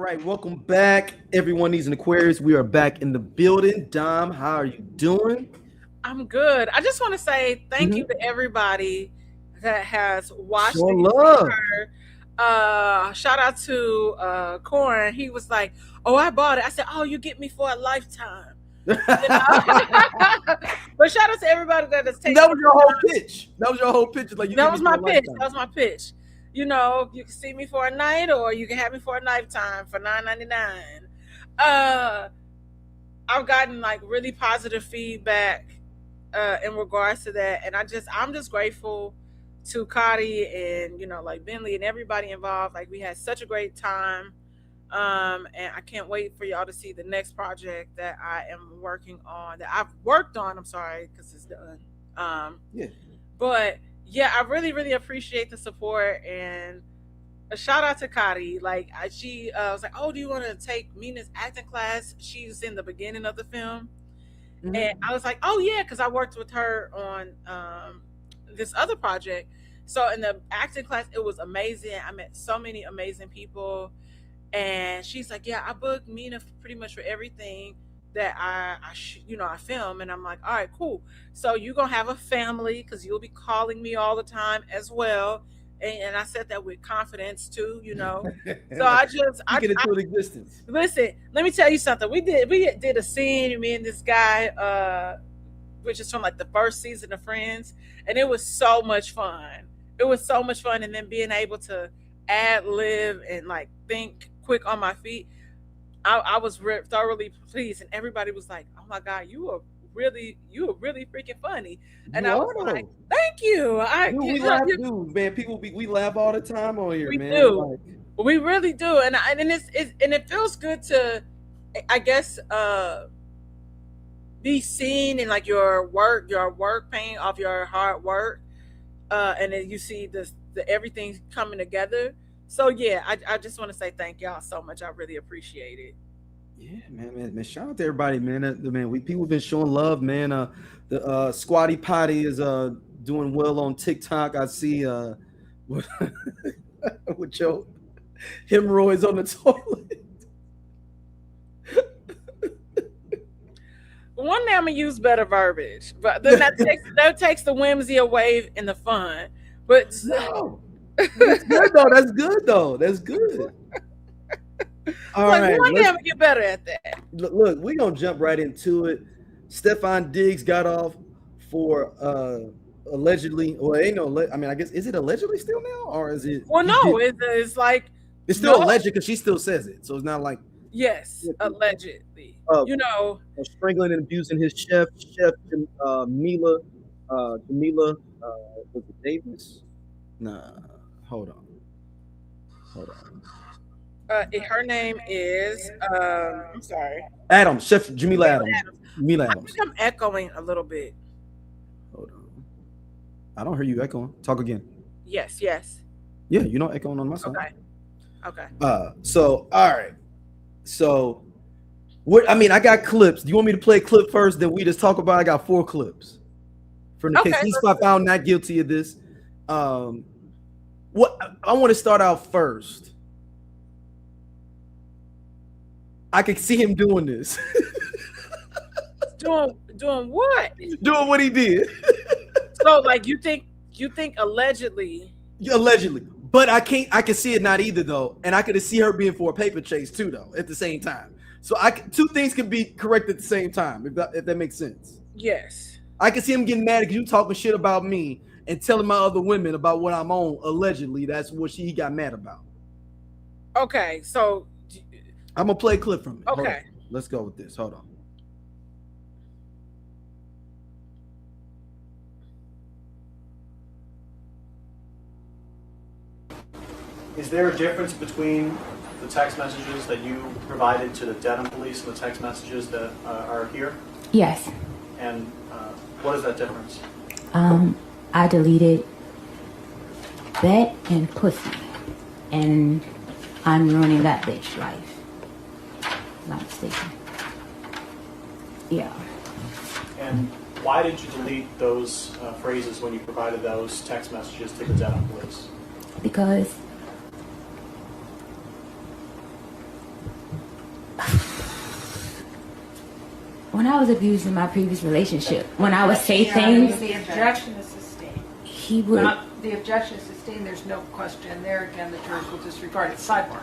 right, welcome back. Everyone needs an Aquarius. We are back in the building. Dom, how are you doing? I'm good. I just want to say thank you Mhm. to everybody that has watched Sure and seen love. her. Shout out to Corin. He was like, "Oh, I bought it." I said, "Oh, you get me for a lifetime." You know. But shout out to everybody that is That taking was the your whole time. pitch. That was your whole pitch. Like you That give me was for my a pitch. That lifetime. was my pitch. You can see me for a night, or you can have me for a lifetime for $9.99. Uh, I've gotten like really positive feedback in regards to that, and I'm just grateful to Cotty and like Bentley and everybody involved. Like we had such a great time, and I can't wait for y'all to see the next project that I am working on. That I've worked on. I'm sorry because it's done. Yeah. But yeah, I really really appreciate the support and a shout out to Kari. Like she was like, "Oh, do you want to take Mina's acting class?" She's in the beginning of the film, and Mhm. I was like, "Oh yeah," because I worked with her on this other project. So in the acting class, it was amazing. I met so many amazing people, and she's like, "Yeah, I booked Mina pretty much for everything that I film." And I'm like, "All right, cool. So you're gonna have a family because you'll be calling me all the time as well." And I said that with confidence too. So Like speaking I into existence. listen. Let me tell you something. We did a scene, me and this guy, which is from like the first season of Friends, and it was so much fun. It was so much fun, and then being able to ad lib and like think quick on my feet. I was thoroughly pleased, and everybody was like, "Oh my god, you are really freaking funny," and You I are was like, though. "Thank you." Dude, we laugh, dude, man. We laugh all the time on here, We man. do, Like, we really do, and and it feels good to, I guess, be seen in like your work paying off your hard work, and then you see the everything coming together. So yeah, I just want to say thank y'all so much. I really appreciate it. yeah, man. Shout out to everybody, man. Man, people been showing love, man. The Squatty Potty is doing well on TikTok. I see with your hemorrhoids on the toilet. One day I'm gonna use better verbiage, but then that takes the whimsy away and the fun. But No, that's good though. That's good though. That's good. it's All like right, one day I'm gonna get better at that. look. We're gonna jump right into it. Stefon Diggs got off for allegedly. Well, ain't no. I mean, I guess is it allegedly still now, or is it Well, he no, did? it's like It's still no, alleged because she still says it, so it's not like yes, allegedly. uh, You know, strangling and abusing his chef Mila, Jamila, was it Davis? Nah, hold on, hold on. her name is I'm sorry, Adams, Chef Jamila Mila Adams. Adams. Mila I think Adams. I'm echoing a little bit. Hold on. I don't hear you echoing. Talk again. Yes, yes. Yeah, you're not echoing on my side. Okay, okay, So all right. So what? I mean, I got clips. Do you want me to play a clip first? Then we just talk about. I got 4 clips from the case. okay. He's found not guilty of this. Um, what I want to start out first. I could see him doing this, Doing what? doing what he did, So like you think allegedly? allegedly. But I can't. I can see it not either though, and I could see her being for a paper chase too though at the same time. So two things can be correct at the same time if that makes sense. Yes. I can see him getting mad because you talking shit about me and telling my other women about what I'm on. Allegedly, that's what he got mad about. Okay. So I'm gonna play a clip from it. Hold on. okay. Let's go with this. Hold on. Is there a difference between the text messages that you provided to the Dedham police and the text messages that are here? Yes. And what is that difference? I deleted that and pussy, and I'm ruining that bitch life. Not mistaken. Yeah. And why did you delete those phrases when you provided those text messages to the Dedham police? Because when I was abused in my previous relationship, when I would say things, The objection is sustained. he would. The objection is sustained. There's no question there. Again, the jurors will disregard it. Sidebar.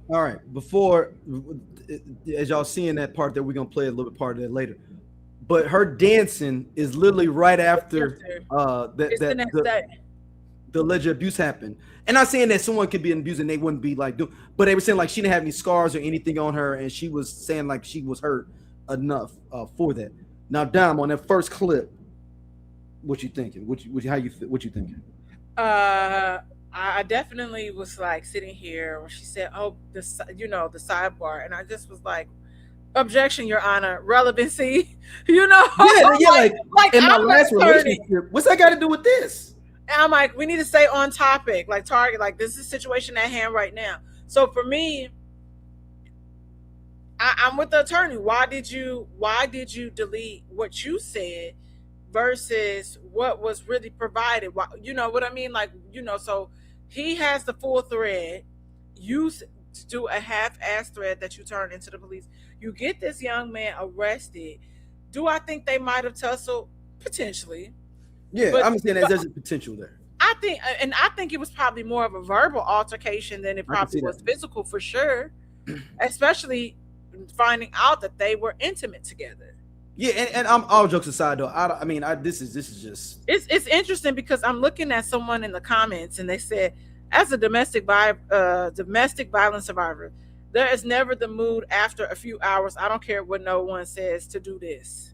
All right, before, as y'all seeing that part that we're gonna play a little bit part of that later, but her dancing is literally right after It's the next day. the alleged abuse happened. And not saying that someone could be abused and they wouldn't be like, but they were saying like she didn't have any scars or anything on her, and she was saying like she was hurt enough for that. Now, Dom, on that first clip, what you thinking? What you thinking? I definitely was like sitting here when she said, "Oh, the sidebar," and I just was like, "Objection, Your Honor, relevancy." Yeah, like in my last relationship, what's that got to do with this? And I'm like, we need to stay on topic, like target, like this is a situation at hand right now. So for me, I'm with the attorney. Why did you delete what you said versus what was really provided? Why, you know what I mean? Like, so he has the full thread. You do a half-ass thread that you turn into the police. You get this young man arrested. Do I think they might have tussled? Potentially. Yeah, but, I'm saying that there's a potential there. I think it was probably more of a verbal altercation than it probably was physical, for sure. Especially finding out that they were intimate together. Yeah, and I'm all jokes aside though. This is just it's interesting because I'm looking at someone in the comments and they said, as a domestic violence survivor, there is never the mood after a few hours. I don't care what no one says to do this.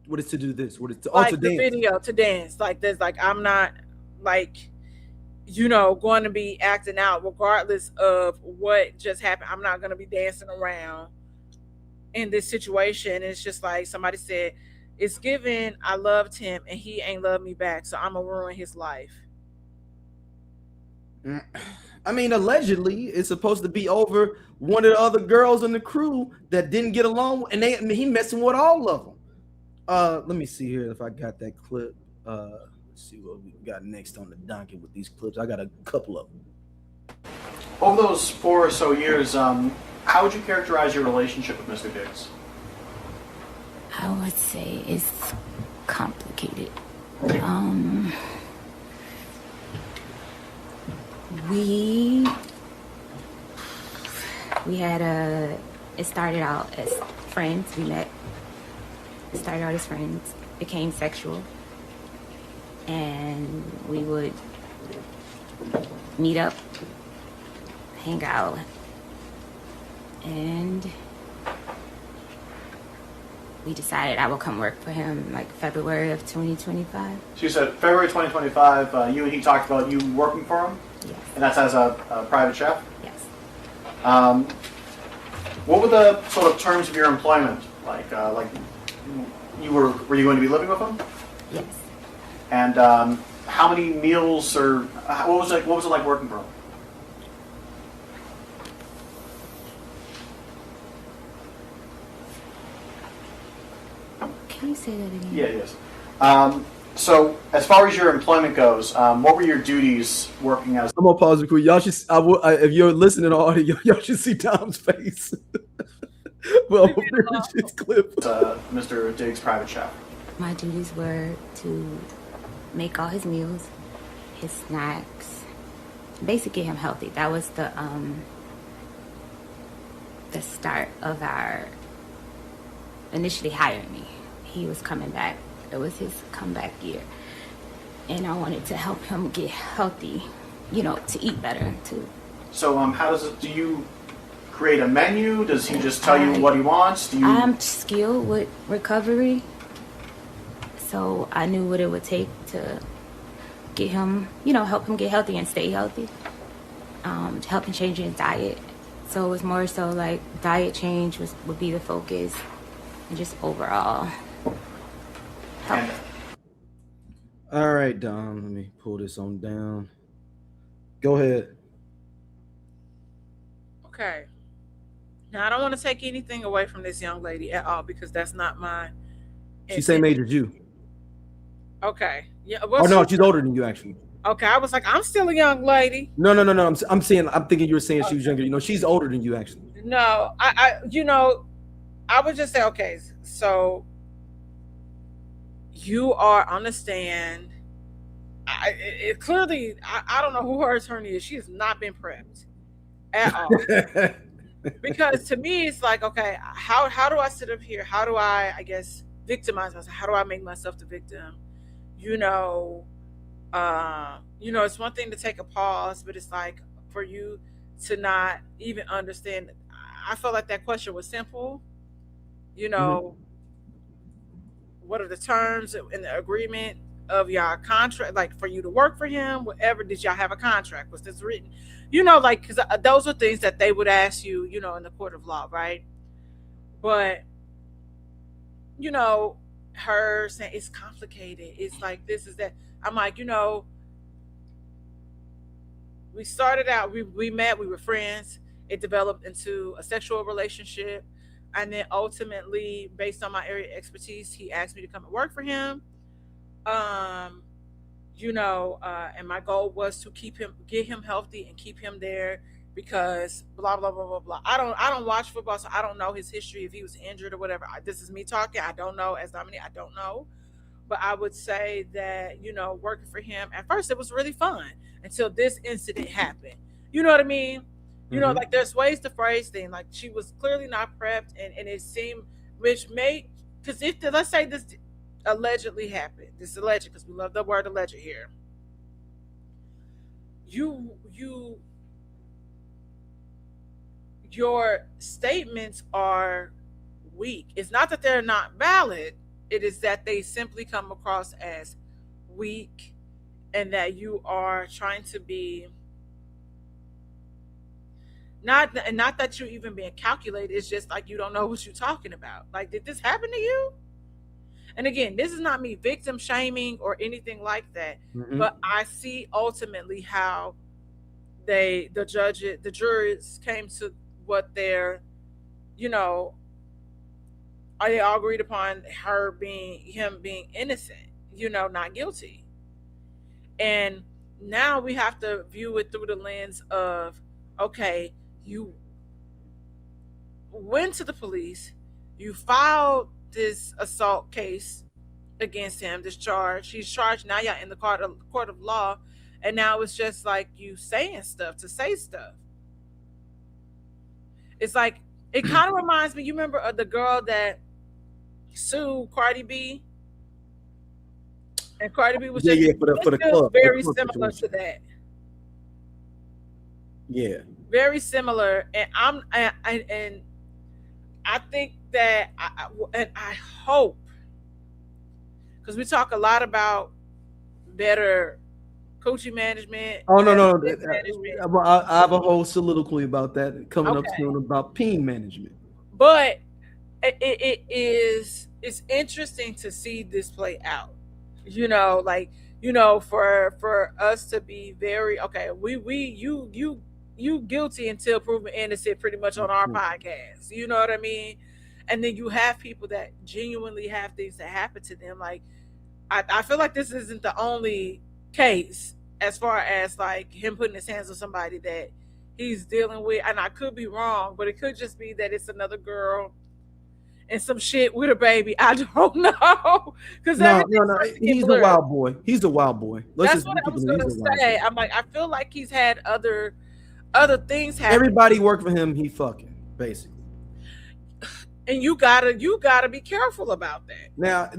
What is to do this? What is to like also the dance? Video to dance like this? Like I'm not like going to be acting out regardless of what just happened. I'm not going to be dancing around in this situation. It's just like somebody said, it's given I loved him and he ain't loved me back, so I'm gonna ruin his life. I mean, allegedly it's supposed to be over one of the other girls in the crew that didn't get along, and he messing with all of them. Let me see here if I got that clip. Let's see what we got next on the docket with these clips. I got a couple of them. Over those 4 or so years, how would you characterize your relationship with Mr. Diggs? I would say it's complicated. We had it started out as friends. We met. It started out as friends, became sexual, and we would meet up, hang out, and we decided I would come work for him like February of 2025. So you said February 2025, you and he talked about you working for him? Yes. And that's as a private chef? Yes. What were the sort of terms of your employment? Like were you going to be living with him? Yes. And how many meals or what was it like working for him? Can you say that again? Yeah, yes. So as far as your employment goes, what were your duties working as? I'm gonna pause it quick. Y'all should. If you're listening to audio, y'all should see Tom's face. Well, we'll finish this clip. Mr. Diggs' private chef. My duties were to make all his meals, his snacks, basically get him healthy. That was the start of our initially hiring me. He was coming back. It was his comeback year. And I wanted to help him get healthy, to eat better too. So how does it, do you create a menu? Does he just tell you what he wants? I'm skilled with recovery. So I knew what it would take to get him, help him get healthy and stay healthy. To help him change his diet. So it was more so like diet change would be the focus, and just overall help. All right, Dom, let me pull this on down. Go ahead. Okay. Now, I don't want to take anything away from this young lady at all because that's not my She's same age as you. Okay. Yeah. Oh Well, no, she's older than you actually. okay. I was like, I'm still a young lady. No. I'm thinking you were saying she was younger. You know, she's older than you actually. No, I would just say, okay, so you are on the stand. Clearly, I don't know who her attorney is. She has not been prepped at all. Because to me, it's like, okay, how do I sit up here? How do I guess, victimize myself? How do I make myself the victim? It's one thing to take a pause, but it's like for you to not even understand. I felt like that question was simple. What are the terms in the agreement of y'all contract? Like for you to work for him, whatever, did y'all have a contract? Was this written? Because those are things that they would ask you, in the court of law, right? But, her saying it's complicated. It's like this is that. I'm like, we started out, we met, we were friends. It developed into a sexual relationship. And then ultimately, based on my area of expertise, he asked me to come and work for him. And my goal was to get him healthy and keep him there because blah, blah, blah, blah, blah. I don't watch football, so I don't know his history, if he was injured or whatever. This is me talking. I don't know. As Dominique, I don't know. But I would say that, working for him, at first it was really fun until this incident happened. You know what I mean? Mm-hmm. Like there's ways to phrase things. Like she was clearly not prepped, and it seemed, which made, because let's say this allegedly happened. This alleged, because we love the word alleged here. Your statements are weak. It's not that they're not valid. It is that they simply come across as weak, and that you are trying to be not that you're even being calculated. It's just like you don't know what you're talking about. Like, did this happen to you? And again, this is not me victim shaming or anything like that. Mm-hmm. But I see ultimately how the jurors came to what they're, they all agreed upon him being innocent, not guilty. And now we have to view it through the lens of, okay, you went to the police, you filed this assault case against him, this charge. He's charged. Now you're in the court of law, and now it's just like you saying stuff to say stuff. It's like, it kind of reminds me, you remember of the girl that sued Cardi B? And Cardi B was for the club. Very similar to that. Yeah. Very similar. And I think that, I hope, because we talk a lot about better coaching management. Oh no. I have a whole soliloquy about that coming up soon about peen management. But it's interesting to see this play out. For us to be very okay. You guilty until proven innocent, pretty much on our podcast. You know what I mean? And then you have people that genuinely have things that happen to them. Like, I feel like this isn't the only case as far as like him putting his hands on somebody that he's dealing with. And I could be wrong, but it could just be that it's another girl and some shit with a baby. I don't know. Because no. He's a wild boy. He's a wild boy. That's what I was going to say. I'm like, I feel like he's had other things happen. Everybody worked for him. He fucking basically. And you gotta be careful about that. Now,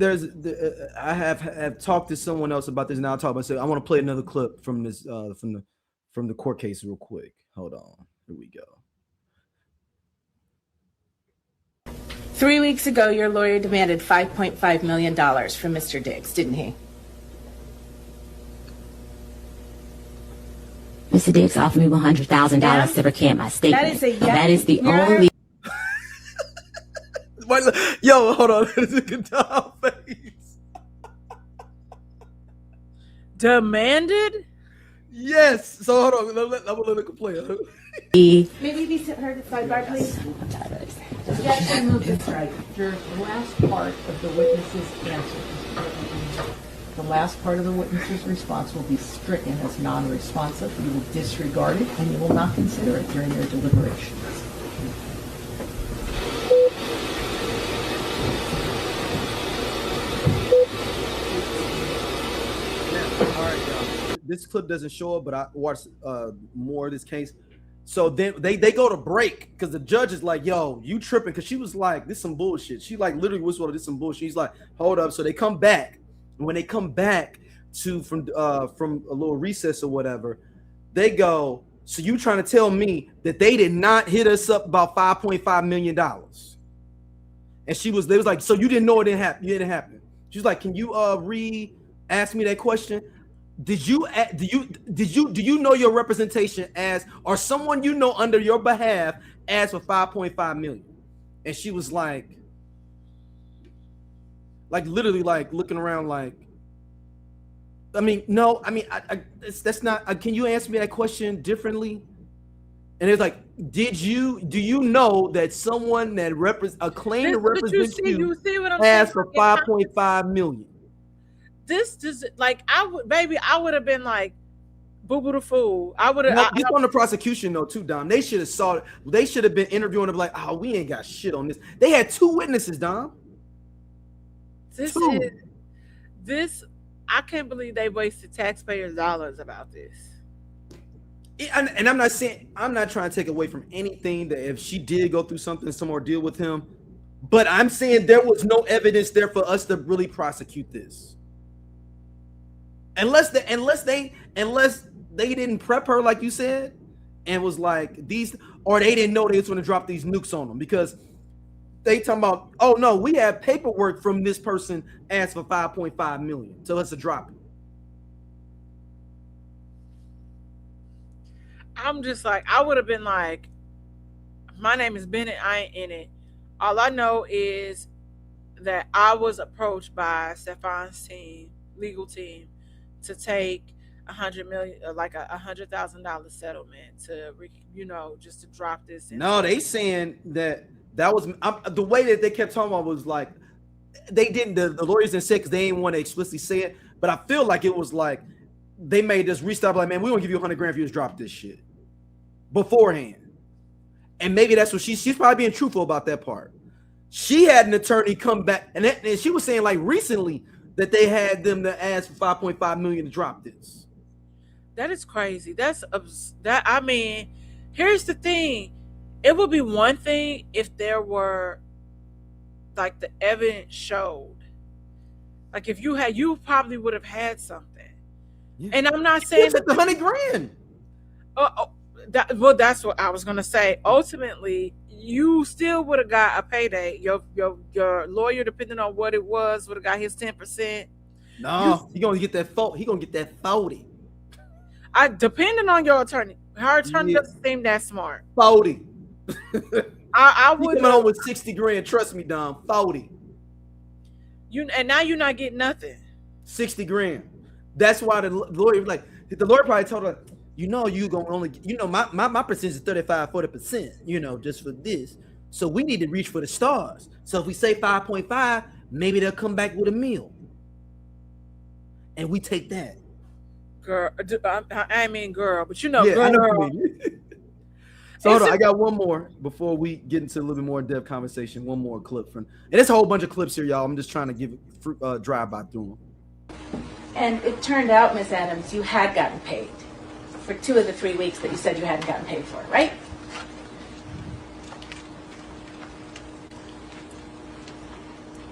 I have talked to someone else about this. Now I want to play another clip from this from the court case real quick. Hold on. Here we go. 3 weeks ago, your lawyer demanded $5.5 million from Mr. Diggs, didn't he? Mr. Diggs offered me $100,000 to recant my statement. That is a yes. That is the only. Yo, hold on. It's a good time face. Demanded? Yes. So hold on. I'm gonna let her play. Maybe be her to sidebar, please. Objection, move to strike. Jurors, the last part of the witness's answer. The last part of the witness's response will be stricken as non-responsive. You will disregard it and you will not consider it during your deliberations. All right, y'all. This clip doesn't show it, but I watched more of this case. So then they go to break because the judge is like, yo, you tripping, because she was like, this some bullshit. She like literally whistled, this some bullshit. He's like, hold up. So they come back. When they come back from a little recess or whatever, they go, so you trying to tell me that they did not hit us up about $5.5 million? And they was like, so you didn't know it didn't happen. You didn't happen. She's like, can you ask me that question? Do you know your representation as, or someone you know under your behalf asked for 5.5 million? And she was like literally like looking around like, I mean, no, I mean, that's not, can you answer me that question differently? And it's like, do you know that someone that claim to represent you asked for 5.5 million? This just like I would have been like boo-boo the fool. I would have. This on the prosecution though too, Dom. They should have saw it. They should have been interviewing them like, oh, we ain't got shit on this. They had 2 witnesses, Dom. This I can't believe they wasted taxpayers' dollars about this. And I'm not trying to take away from anything that if she did go through something, some ordeal with him, but I'm saying there was no evidence there for us to really prosecute this. Unless they didn't prep her like you said, and was like these, or they didn't know they was going to drop these nukes on them, because they talking about, oh no, we have paperwork from this person asked for 5.5 million, so let's drop it. I'm just like, I would have been like, my name is Bennett, I ain't in it. All I know is that I was approached by Stefon's team, legal team, to take $100 million, like $100,000 settlement to, just to drop this. No, they saying that was the way that they kept talking about was like, they didn't, the lawyers didn't say, because they didn't want to explicitly say it, but I feel like it was like they made this restart like, man, we won't give you $100,000 if you just drop this shit beforehand. And maybe that's what she's probably being truthful about that part. She had an attorney come back, and she was saying like recently that they had them to ask for 5.5 million to drop this. That is crazy. I mean, here's the thing. It would be one thing if there were, like, the evidence showed. Like, if you probably would have had something. Yeah. And I'm not saying that the $100,000. Well, that's what I was gonna say. Ultimately, you still would have got a payday. Your lawyer, depending on what it was, would have got his 10%. No, he gonna get that 40. Depending on your attorney. Her attorney doesn't seem that smart. 40. I would coming on with $60,000. Trust me, Dom. 40. And now you're not getting nothing. $60,000. That's why the lawyer probably told her, you gonna only, my percentage is 35-40%, just for this. So we need to reach for the stars. So if we say 5.5, maybe they'll come back with $1 million. And we take that. Girl, I mean girl, but girl. I know. So hold on, I got one more before we get into a little bit more in-depth conversation. One more clip and there's a whole bunch of clips here, y'all. I'm just trying to give drive-by through them. And it turned out, Miss Adams, you had gotten paid for 2 of the 3 weeks that you said you hadn't gotten paid for, right?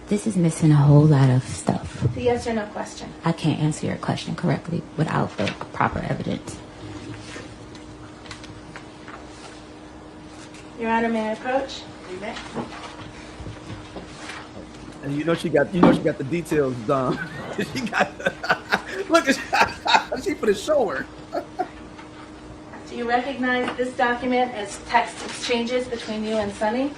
This is missing a whole lot of stuff. The yes or no question. I can't answer your question correctly without the proper evidence. Your Honor, may I approach? You may. And she got the details, Dom. She got look at she put a shower. Do you recognize this document as text exchanges between you and Sonny?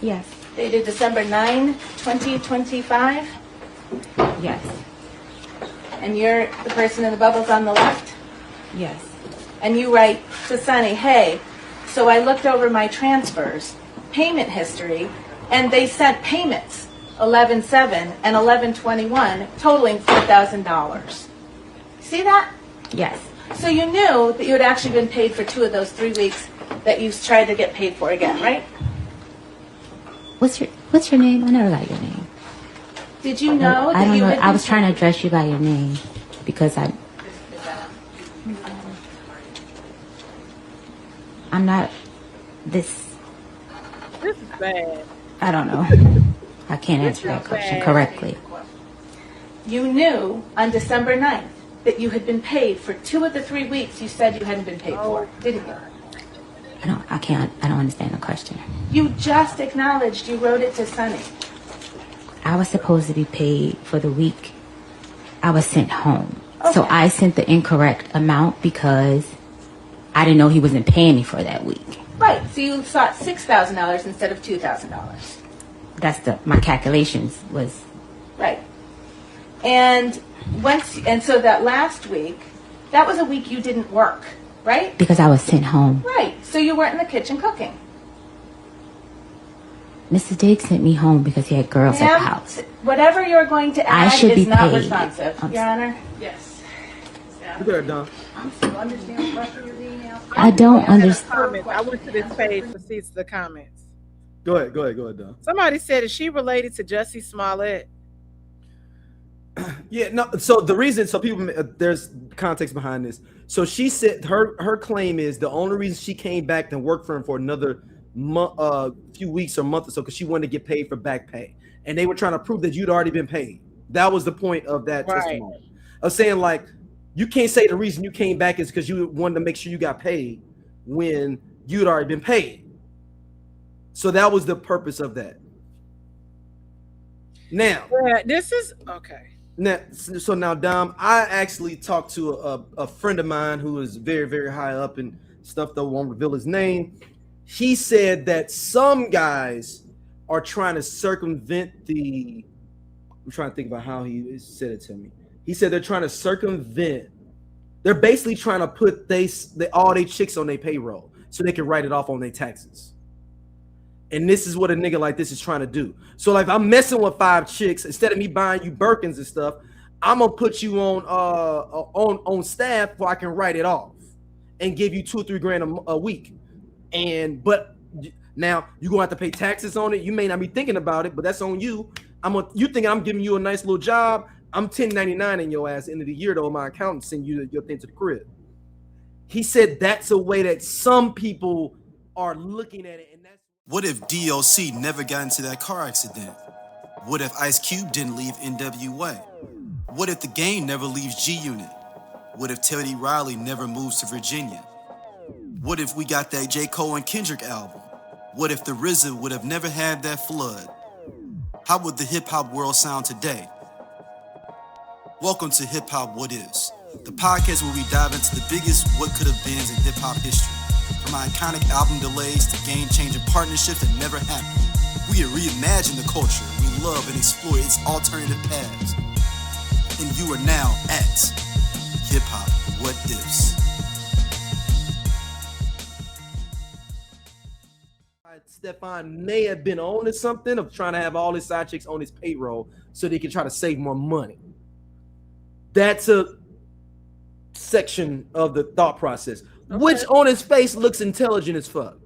Yes. Dated December 9, 2025. Yes. And you're the person in the bubbles on the left? Yes. And you write to Sunny, hey, so I looked over my transfers, payment history, and they sent payments, 11/7 and 11/21, totaling $4,000. See that? Yes. So you knew that you had actually been paid for 2 of those 3 weeks that you tried to get paid for again, right? What's your name? I never got your name. Did you know I that don't you know. had I was trying to address you by your name because I'm not this. This is bad. I don't know. I can't answer that question correctly. You knew on December 9th that you had been paid for 2 of the 3 weeks you said you hadn't been paid for, didn't you? I don't understand the question. You just acknowledged you wrote it to Sunny. I was supposed to be paid for the week I was sent home. So Okay. I sent the incorrect amount because I didn't know he wasn't paying me for that week. Right, so you sought $6,000 instead of $2,000. That's my calculations was. Right. And so that last week, that was a week you didn't work, right? Because I was sent home. Right. So you weren't in the kitchen cooking. Mrs. Diggs sent me home because he had girls at the Ma'am, house. whatever you're going to I add should is be not paid. responsive, Your Honor. Yes. You there, Don? I don't understand. Comments. I went to this page to see the comments. Go ahead, Don. Somebody said, is she related to Jussie Smollett? Yeah, no. So the reason, so people, there's context behind this. So she said her claim is the only reason she came back to work for him for another few weeks or month or so because she wanted to get paid for back pay, and they were trying to prove that you'd already been paid. That was the point of that testimony. Of saying like, you can't say the reason you came back is because you wanted to make sure you got paid when you'd already been paid. So that was the purpose of that. Now, Yeah, this is okay. Now, Dom, I actually talked to a friend of mine who is very, very high up in stuff, though won't reveal his name. He said that some guys are trying to circumvent I'm trying to think about how he said it to me. He said they're trying to circumvent. They're basically trying to put all they chicks on their payroll so they can write it off on their taxes. And this is what a nigga like this is trying to do. So like, if I'm messing with 5 chicks, instead of me buying you Birkins and stuff, I'm gonna put you on staff where I can write it off and give you $2 or $3 grand a week. But now you're gonna have to pay taxes on it. You may not be thinking about it, but that's on you. You think I'm giving you a nice little job? I'm 1099 in your ass. End of the year though, my accountant send you your thing to the crib. He said that's a way that some people are looking at it, and that's. What if DOC never got into that car accident? What if Ice Cube didn't leave NWA? What if the Game never leaves G-Unit? What if Teddy Riley never moves to Virginia? What if we got that J. Cole and Kendrick album? What if the RZA would have never had that flood? How would the hip-hop world sound today? Welcome to Hip Hop What Is, the podcast where we dive into the biggest what could have beens in hip-hop history. From iconic album delays to game-changing partnerships that never happened, we reimagine the culture we love and explore its alternative paths. And you are now at Hip Hop What Is. Stefon may have been on to something of trying to have all his side chicks on his payroll so they can try to save more money. That's a section of the thought process, which on his face looks intelligent as fuck.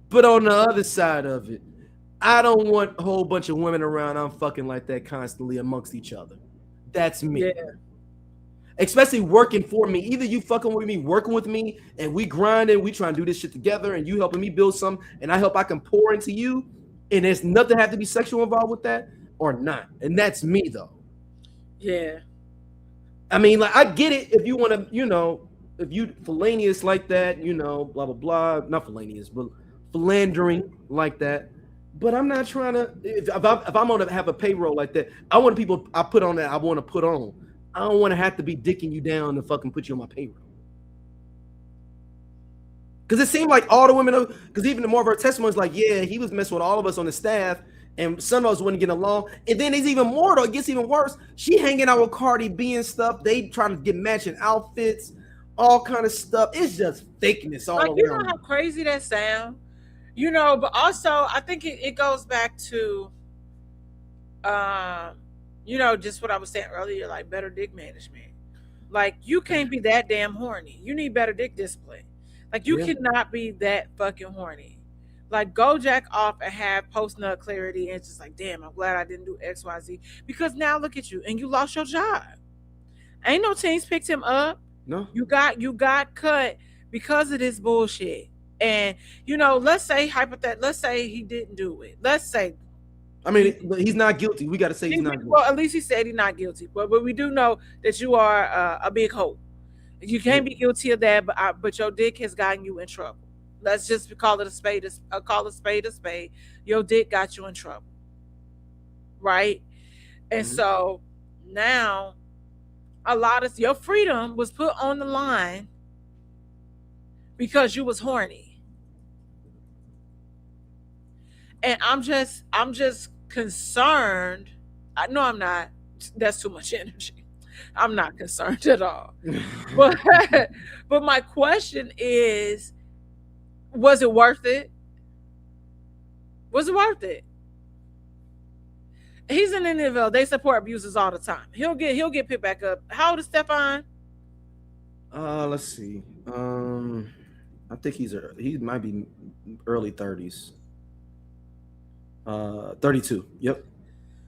But on the other side of it, I don't want a whole bunch of women around I'm fucking like that constantly amongst each other. That's me. Yeah. Especially working for me. Either you fucking with me, working with me, and we grinding, we trying to do this shit together, and you helping me build something, and I can pour into you, and there's nothing have to be sexual involved with that, or not. And that's me though. Yeah. I mean, like, I get it if you want to, if you felonious like that, blah, blah, blah. Not felonious, but philandering like that. But I'm not trying to, if I'm going to have a payroll like that, I want people I put on that I want to put on. I don't want to have to be dicking you down to fucking put you on my payroll. Because it seemed like all the women, because even more of her testimony is like, yeah, he was messing with all of us on the staff, and some of us wouldn't get along. And then it's even more though. It gets even worse. She hanging out with Cardi B and stuff. They trying to get matching outfits, all kind of stuff. It's just fakeness all Like, around. you know how crazy that sound? You know, but also I think it goes back to, you know, just what I was saying earlier, like better dick management. Like, you can't be that damn horny. You need better dick discipline. Like, you cannot be that fucking horny. Like, go jack off and have post nut clarity, and it's just like, damn, I'm glad I didn't do XYZ. Because now look at you, and you lost your job. Ain't no teams picked him up. No, You got cut because of this bullshit. And you know, let's say he didn't do it. Let's say, I mean he's not guilty. We got to say he's not guilty. well, at least he said he's not guilty. But we do know that you are a big hoe. You can't be guilty of that. But your dick has gotten you in trouble. Let's just call it a spade. Call a spade a spade. Your dick got you in trouble, right? And so now, a lot of your freedom was put on the line because you was horny. And I'm just concerned. No, I'm not. That's too much energy. I'm not concerned at all. But my question is, was it worth it? Was it worth it? He's in the NFL. They support abusers all the time. He'll get picked back up. How old is Stefon? Let's see. I think he might be early 30s. 32. Yep.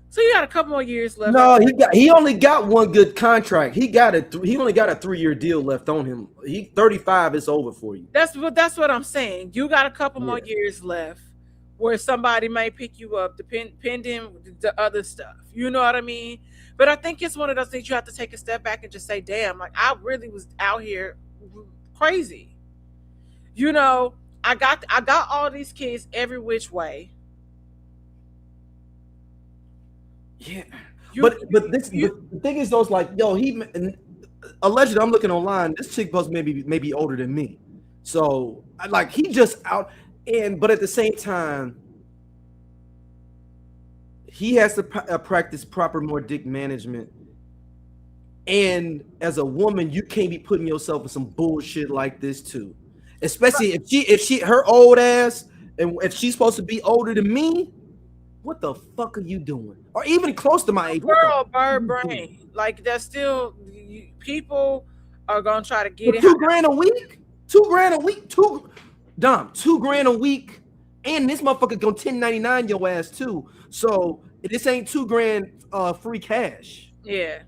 So you got a couple more years left. No, he only got one good contract. He only got a 3-year deal left on him. 35 is over for you. That's what I'm saying. You got a couple more years left where somebody might pick you up, depending the other stuff. You know what I mean? But I think it's one of those things you have to take a step back and just say, damn, like, I really was out here crazy. You know, I got all these kids every which way. Yeah. The thing is, those like, yo, allegedly, I'm looking online, this chick was maybe older than me. So like, he just out. But at the same time, he has to practice proper more dick management. And as a woman, you can't be putting yourself in some bullshit like this too. Especially if her old ass, and if she's supposed to be older than me, what the fuck are you doing? Or even close to my age. Girl, bird brain. Like, that's still, people are gonna try to get it. $2 grand a week? $2 grand a week? $2 grand a week, and this motherfucker gonna 1099 your ass too. So this ain't $2 grand free cash. Yeah.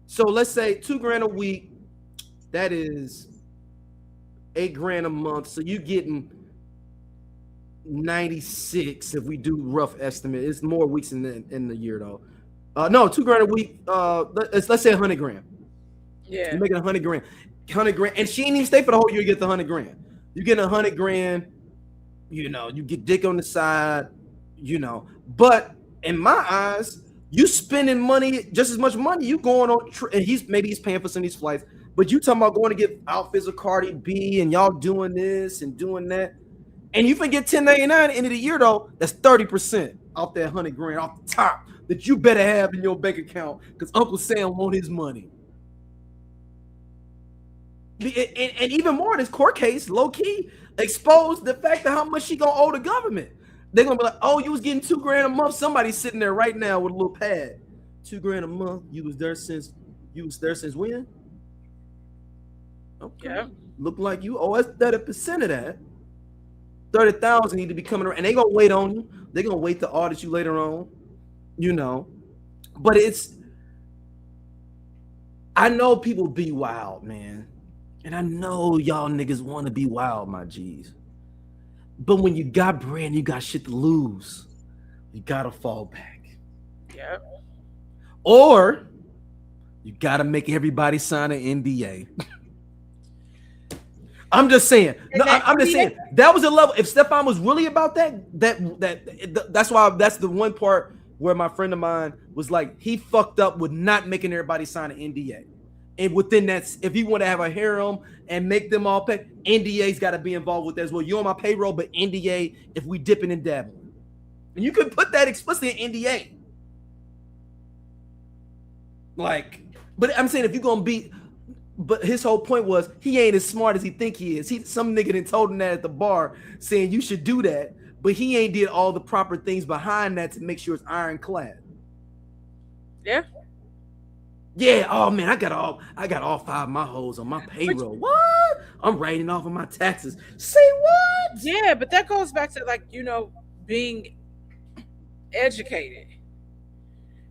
So let's say $2 grand a week, that is $8 grand a month. So you getting 96 if we do rough estimate. It's more weeks in the year though. No, $2 grand a week. Let's say 100 grand. Yeah. You're making 100 grand. 100 grand, and she ain't even stay for the whole year. You get the 100 grand. You get 100 grand, you know, you get dick on the side, you know. But in my eyes, you spending money, just as much money. You going on, and he's paying for some of these flights. But you talking about going to get outfits with Cardi B, and y'all doing this and doing that, and you forget 1099 at the end of the year though. That's 30% off that 100 grand off the top that you better have in your bank account because Uncle Sam want his money. And even more, this court case, low key, exposed the fact of how much she gonna owe the government. They're gonna be like, "Oh, you was getting $2 grand a month." Somebody's sitting there right now with a little pad. $2 grand a month. You was there since when? Okay. Yeah. Look like you owe us 30% of that. 30,000 need to be coming around, and they gonna wait on you. They're gonna wait to audit you later on, you know. But I know people be wild, man. And I know y'all niggas want to be wild, my G's. But when you got bread, you got shit to lose. You gotta fall back. Yeah. Or you gotta make everybody sign an NDA. I'm just saying. No, I'm just saying. That was a level. If Stefon was really about that's why that's the one part where my friend of mine was like, he fucked up with not making everybody sign an NDA. And within that, if you want to have a harem and make them all pay, NDA's got to be involved with that as well. You're on my payroll, but NDA if we dipping and dabbling. And you can put that explicitly in NDA. Like, but I'm saying if you're gonna be, but his whole point was he ain't as smart as he think he is. Some nigga done told him that at the bar, saying you should do that, but he ain't did all the proper things behind that to make sure it's ironclad. Yeah. Yeah. Oh man, I got all 5 of my hoes on my payroll. What? I'm writing off on my taxes. Say what? Yeah, but that goes back to, like, being educated.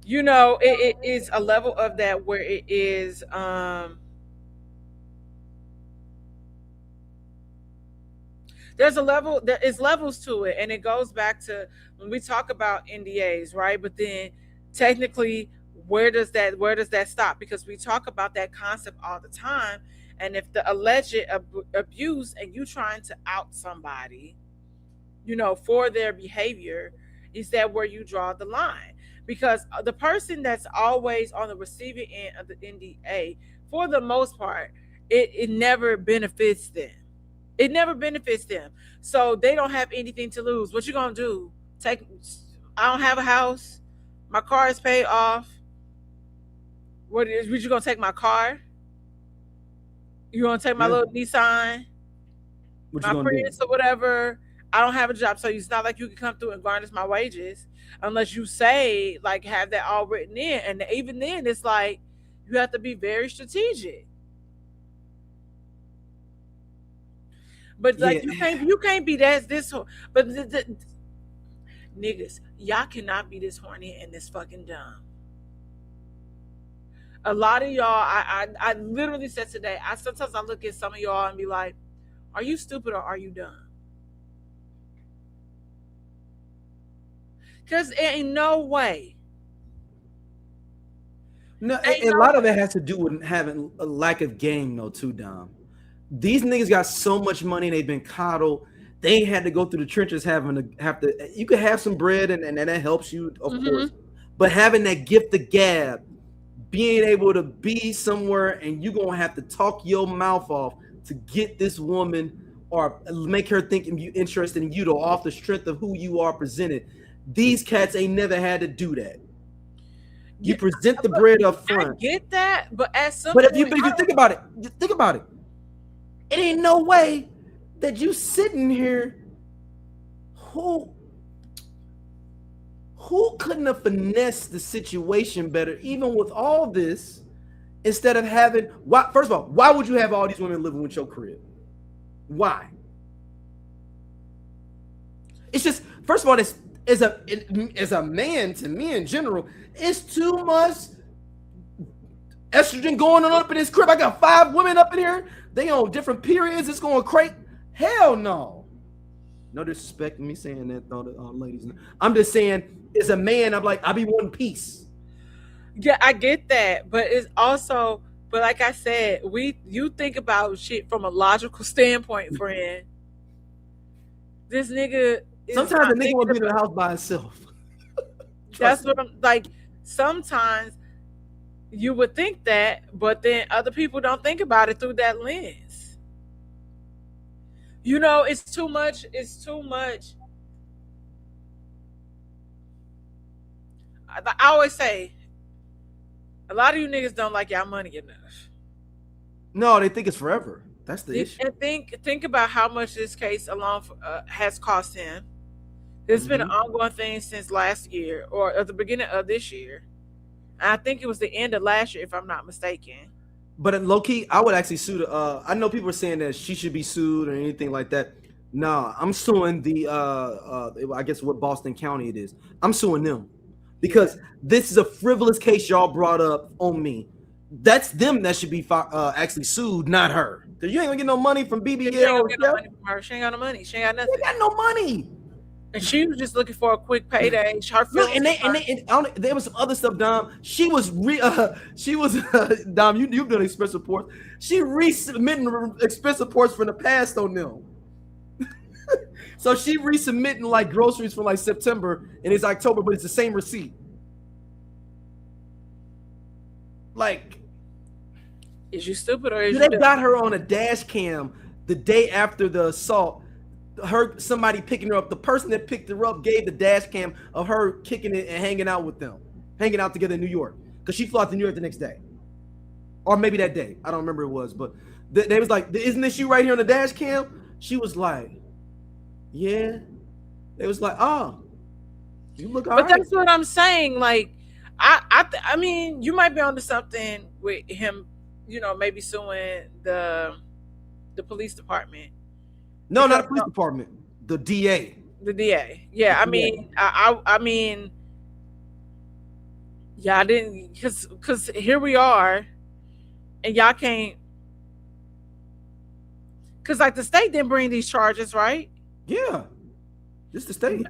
It is a level of that where it is there is levels to it, and it goes back to when we talk about NDAs, right? But then technically, where does that stop? Because we talk about that concept all the time, and if the alleged abuse and you trying to out somebody, for their behavior, is that where you draw the line? Because the person that's always on the receiving end of the NDA, for the most part, it never benefits them. It never benefits them. So they don't have anything to lose. What you gonna do? I don't have a house. My car is paid off. What you gonna take my car? You gonna take my little Nissan? What my Prius or whatever? I don't have a job, so it's not like you can come through and garnish my wages unless you say, like, have that all written in. And even then, it's like you have to be very strategic. But like you can't be this. But niggas, y'all cannot be this horny and this fucking dumb. A lot of y'all, I literally said today, sometimes I look at some of y'all and be like, are you stupid or are you dumb? Because ain't no way. No, a lot of it has to do with having a lack of game, though, too, Dom. These niggas got so much money, they've been coddled. They ain't had to go through the trenches you could have some bread and that helps you, of course. But having that gift of gab, being able to be somewhere and you're gonna have to talk your mouth off to get this woman or make her think you interested in you to off the strength of who you are presented. These cats ain't never had to do that. You present the bread up front. I get that, but at some point, if you think about it, it ain't no way that you sitting here who couldn't have finessed the situation better, even with all this, instead of having first of all, why would you have all these women living with your crib? Why? It's just, first of all, as a man, to me in general, it's too much estrogen going on up in this crib. I got 5 women up in here. They on different periods. It's going crazy. Hell no. No disrespect me saying that, though, ladies. I'm just saying, as a man, I'm like, I be one piece. Yeah, I get that, but it's also, but like I said, you think about shit from a logical standpoint, friend. This nigga. Sometimes a nigga will be in the house by himself. That's what I'm like. Sometimes you would think that, but then other people don't think about it through that lens. It's too much. It's too much. I always say, a lot of you niggas don't like y'all money enough. No, they think it's forever. That's the issue. And think about how much this case alone has cost him. It's been an ongoing thing since last year or at the beginning of this year. And I think it was the end of last year, if I'm not mistaken. But low key, I would actually sue I know people are saying that she should be sued or anything like that. Nah, I'm suing I guess what Boston County it is. I'm suing them because this is a frivolous case y'all brought up on me. That's them that should be actually sued, not her. Because you ain't gonna get no money from BBL. She ain't gonna get no money from her. She ain't got no money. She ain't got nothing. She got no money. And she was just looking for a quick payday. There was some other stuff, Dom. She was Dom. You've done expense reports. She resubmitting expense reports from the past on them. So she resubmitting like groceries from like September and it's October, but it's the same receipt. Like, is you stupid or is they got her on a dash cam the day after the assault? somebody picking her up. The person that picked her up gave the dash cam of her kicking it and hanging out with them, hanging out together in New York, because she flew out to New York the next day, or maybe that day. I don't remember who it was, but they was like, "Isn't this you right here on the dash cam?" She was like, "Yeah." They was like, "Oh, you look all But right." that's what I'm saying. Like, I mean, you might be onto something with him. You know, maybe suing the police department. No, not the police department. The DA. The DA. Yeah, I mean, I mean, y'all didn't, because here we are, and y'all can't, because like the state didn't bring these charges, right? Yeah, this is the state.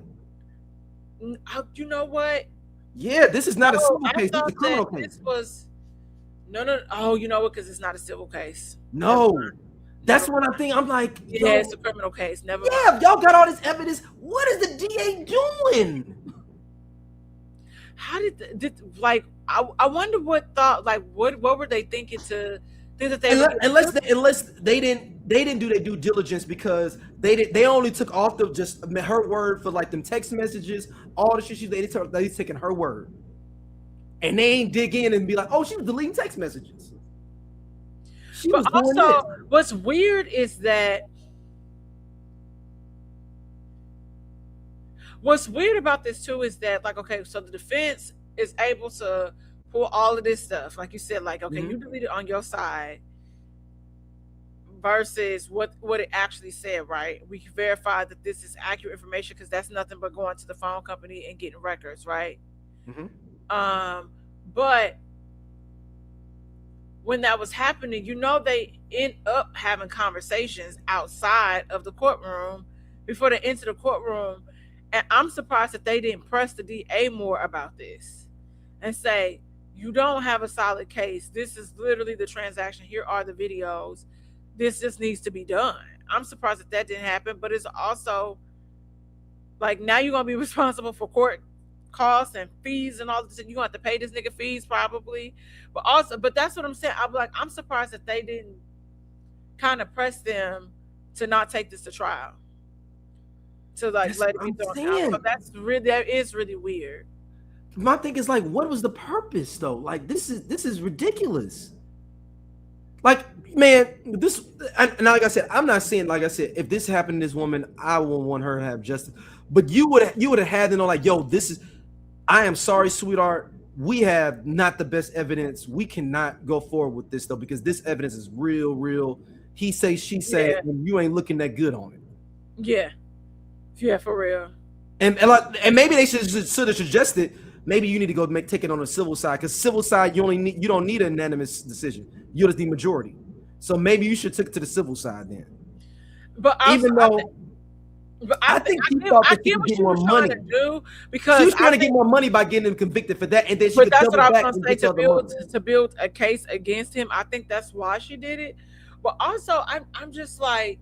You know what? Yeah, this is not a civil I case. This is a thought criminal that case. this was no. Oh, you know what? Because it's not a civil case. No, that's what I think. I'm like, Yeah, it's a criminal case. Never. Yeah, y'all got all this evidence. What is the DA doing? How did like? I wonder what thought. Like, what were they thinking to think that they unless they didn't do their due diligence, because they only took off the just her word for like them text messages, all the shit they taking her word, and they ain't dig in and be like, oh, she was deleting text messages. She but was doing also, this. what's weird is that what's weird about this too is that, like, okay, so the defense is able to pull all of this stuff, like you said, like, okay, you deleted on your side versus what it actually said, right? We verified that this is accurate information because that's nothing but going to the phone company and getting records, right? But when that was happening, you know, they end up having conversations outside of the courtroom before they enter the courtroom. And I'm surprised that they didn't press the DA more about this and say, you don't have a solid case. This is literally the transaction. Here are the videos. This just needs to be done. I'm surprised that didn't happen, but it's also like, now you're going to be responsible for court costs and fees and all this, and you're going to have to pay this nigga fees probably. But that's what I'm saying. I'm surprised that they didn't kind of press them to not take this to trial. To like let it be thrown out. So that is really weird. My thing is like, what was the purpose though? Like, this is ridiculous. Like, man, and like I said, I'm not saying, like I said, if this happened to this woman, I would want her to have justice. But you would have had to know, like, yo, I am sorry, sweetheart. We have not the best evidence. We cannot go forward with this though, because this evidence is real. He say, she say, and you ain't looking that good on it. Yeah, for real. And maybe they should have suggested, maybe you need to go take it on the civil side, because civil side you don't need an unanimous decision. You just need majority. So maybe you should take it to the civil side then. But even though I think she thought that she could get more money, because she was trying to get more money by getting him convicted for that, and then she could that's double what I back was and gonna get say, to build a case against him. I think that's why she did it. But also, I'm just like,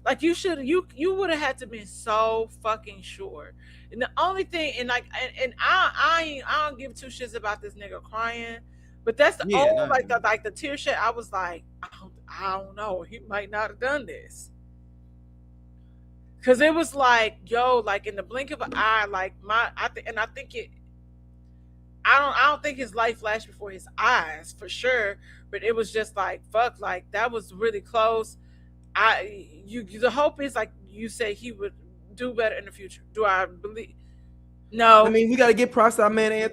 like, you would have had to be so fucking sure. And the only thing, and like, and I don't give two shits about this nigga crying, but that's the the tear shed. I was like, I don't know, he might not have done this, because it was like, yo, like in the blink of an eye, like I don't think his life flashed before his eyes for sure, but it was just like, fuck, like that was really close. The hope is, like you say, he would do better in the future. Do I believe? No. I mean, we got to get props to our man.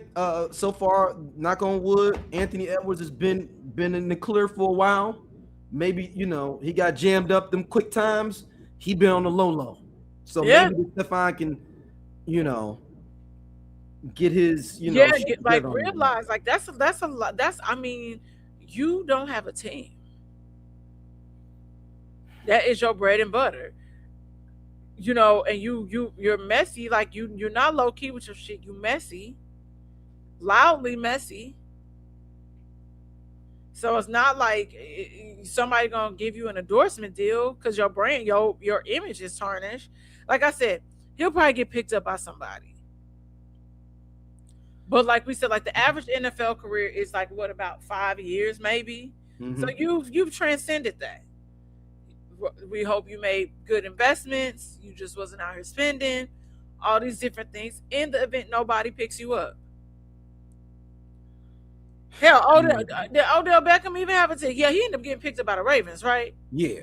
So far, knock on wood, Anthony Edwards has been in the clear for a while. Maybe, he got jammed up them quick times. He been on the low. So maybe Stefon can, get his, realize, like, that's a lot. I mean, you don't have a team. That is your bread and butter, and you're messy. Like, you're not low key with your shit. You messy, loudly messy. So it's not like somebody gonna give you an endorsement deal because your brand, your image is tarnished. Like I said, he'll probably get picked up by somebody. But like we said, like the average NFL career is like, what, about 5 years maybe? So you've transcended that. We hope you made good investments. You just wasn't out here spending all these different things. In the event nobody picks you up. Hell, Odell Beckham even have a tick. Yeah, he ended up getting picked up by the Ravens, right? Yeah.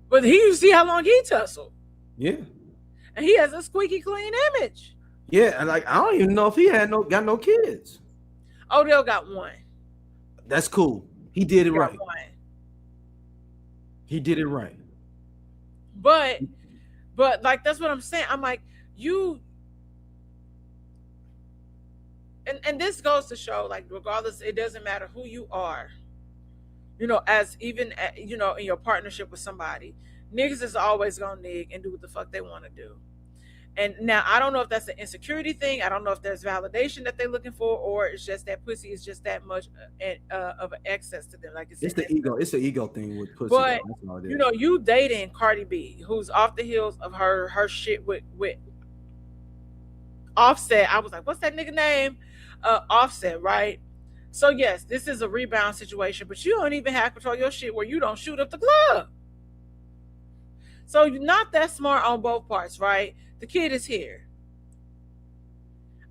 But you see how long he tussled. Yeah. And he has a squeaky clean image. Yeah, and like I don't even know if he got no kids. Odell got one. That's cool. He did it right. One. He did it right. But like that's what I'm saying. I'm like, you and this goes to show, like, regardless, it doesn't matter who you are, as even in your partnership with somebody, niggas is always gonna nig and do what the fuck they want to do. And now I don't know if that's an insecurity thing. I don't know if there's validation that they're looking for, or it's just that pussy is just that much of an excess to them. Like it's the ego. It's an ego thing with pussy. But you dating Cardi B, who's off the heels of her shit with Offset. I was like, what's that nigga name? Offset, right? So yes, this is a rebound situation, but you don't even have control of your shit where you don't shoot up the club. So you're not that smart on both parts, right? The kid is here.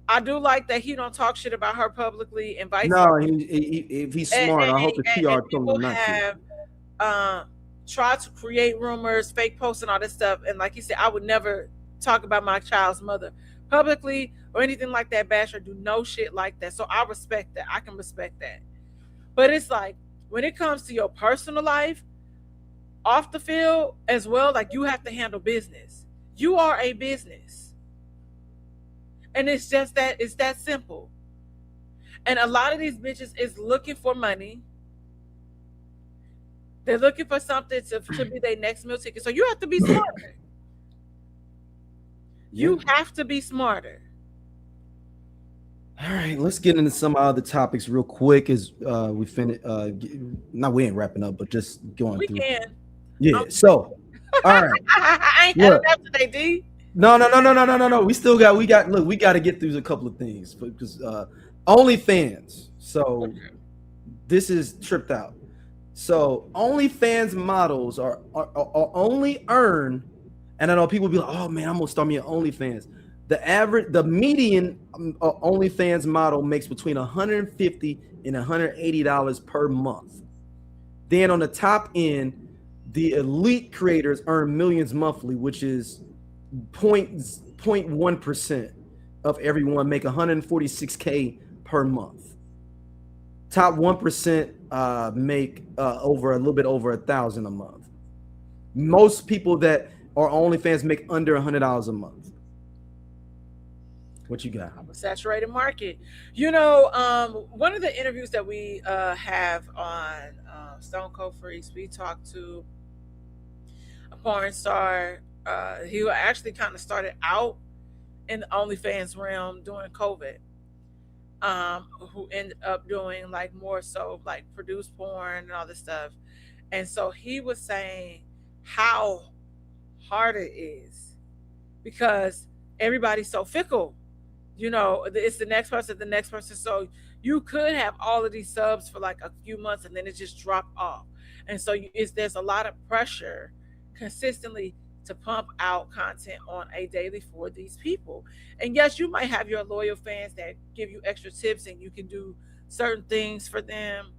I do like that he don't talk shit about her publicly and vice versa. If he's smart, I hope the PR told him not to. Tried to create rumors, fake posts, and all this stuff. And like he said, I would never talk about my child's mother publicly or anything like that, bash or do no shit like that. So I respect that. I can respect that. But it's like, when it comes to your personal life, off the field as well, like, you have to handle business. You are a business. And it's just that, it's that simple. And a lot of these bitches is looking for money. They're looking for something to be their next meal ticket. So you have to be smarter. You have to be smarter. All right, let's get into some other topics real quick as we finish. No, we ain't wrapping up, but just going through. We can. Yeah. So, all right. I ain't had enough today, D. No. We got to get through a couple of things because OnlyFans. So this is tripped out. So OnlyFans models are only earn, and I know people be like, oh man, I'm gonna start me an OnlyFans. The median OnlyFans model makes between $150 and $180 per month. Then on the top end, the elite creators earn millions monthly, which is 0.1% of everyone make $146K per month. Top 1% make over a little bit over $1,000 a month. Most people that are OnlyFans make under $100 a month. What you got? I'm a saturated market. One of the interviews that we have on Stone Cold Freaks, we talked to a porn star. He actually kind of started out in the OnlyFans realm during COVID. Who ended up doing like more so like produced porn and all this stuff. And so he was saying how hard it is because everybody's so fickle. It's the next person. So you could have all of these subs for like a few months and then it just drop off. And so there's a lot of pressure consistently to pump out content on a daily for these people. And yes, you might have your loyal fans that give you extra tips and you can do certain things for them,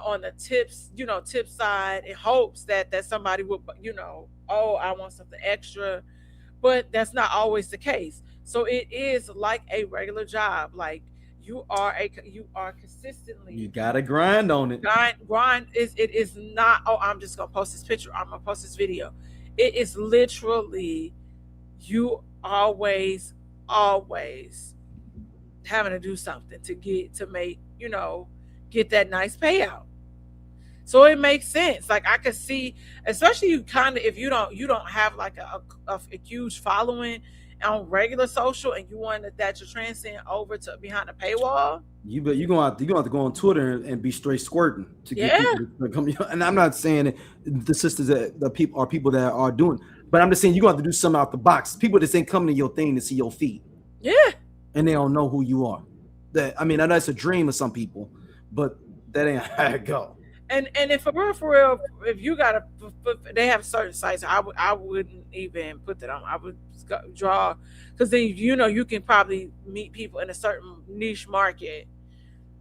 on the tips, tip side in hopes that somebody will, oh, I want something extra. But that's not always the case. So it is like a regular job. Like you are consistently. You gotta grind on it. Grind is not, oh, I'm just gonna post this picture. I'm gonna post this video. It is literally you always having to do something to make, get that nice payout. So it makes sense. Like I could see, especially if you don't have like a huge following on regular social and you want that to transcend over to behind the paywall. You're gonna have to go on Twitter and be straight squirting to get people to come. And I'm not saying that the sisters that the people that are doing, but I'm just saying you're gonna have to do something out the box. People that ain't coming to your thing to see your feet. Yeah. And they don't know who you are. I know it's a dream of some people, but That ain't how it go. And if for real, if you gotta, they have certain sites. I wouldn't even put that on. I would draw, because then you can probably meet people in a certain niche market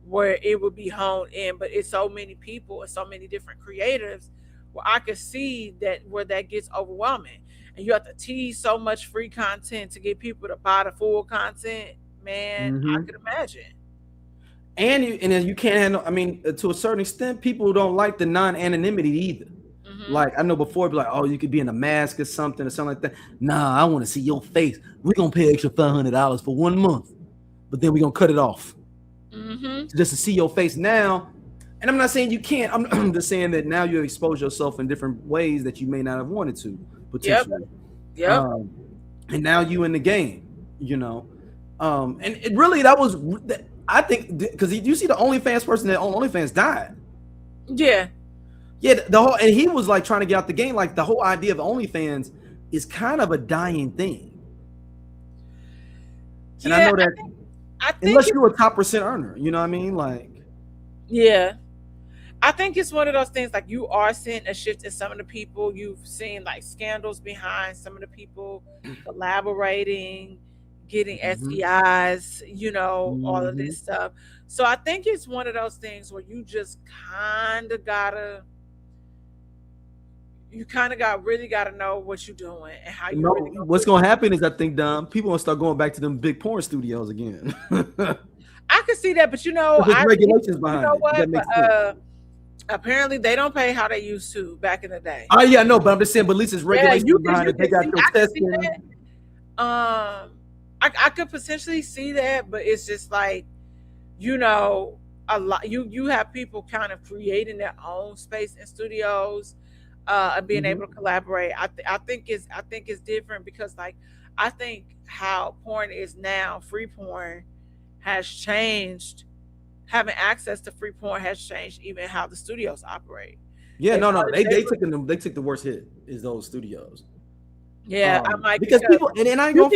where it would be honed in. But it's so many people and so many different creatives where I could see that where that gets overwhelming, and you have to tease so much free content to get people to buy the full content. Man, I could imagine. And you can't handle. I mean, to a certain extent, people don't like the non-anonymity either. Like I know before, it'd be like, oh, you could be in a mask or something like that. Nah, I want to see your face. We're gonna pay extra $500 for 1 month, but then we're gonna cut it off just to see your face now. And I'm not saying you can't. I'm just saying that now you expose yourself in different ways that you may not have wanted to potentially. Yep. And now you in the game, and it really that was. I think because you see the OnlyFans person that on OnlyFans died. Yeah, the whole, and he was like trying to get out the game. Like the whole idea of OnlyFans is kind of a dying thing. And I know that I think unless you're a top percent earner, you know what I mean? Like, yeah, I think it's one of those things. Like you are seeing a shift in some of the people. You've seen like scandals behind some of the people collaborating, getting STIs, all of this stuff. So I think it's one of those things where you just kind of really gotta know what you're doing and how you. What's gonna happen is I think people gonna start going back to them big porn studios again. I can see that, but there's regulations behind it. But, apparently they don't pay how they used to back in the day. Oh yeah, no, but I'm just saying, but at least it's regulations behind it. They got your testing. I could potentially see that, but it's just like, a lot. You have people kind of creating their own space in studios, and being able to collaborate. I think it's different because like I think how porn is now, free porn has changed. Having access to free porn has changed even how the studios operate. Yeah, they took the worst hit is those studios. Yeah, I'm like because people and I you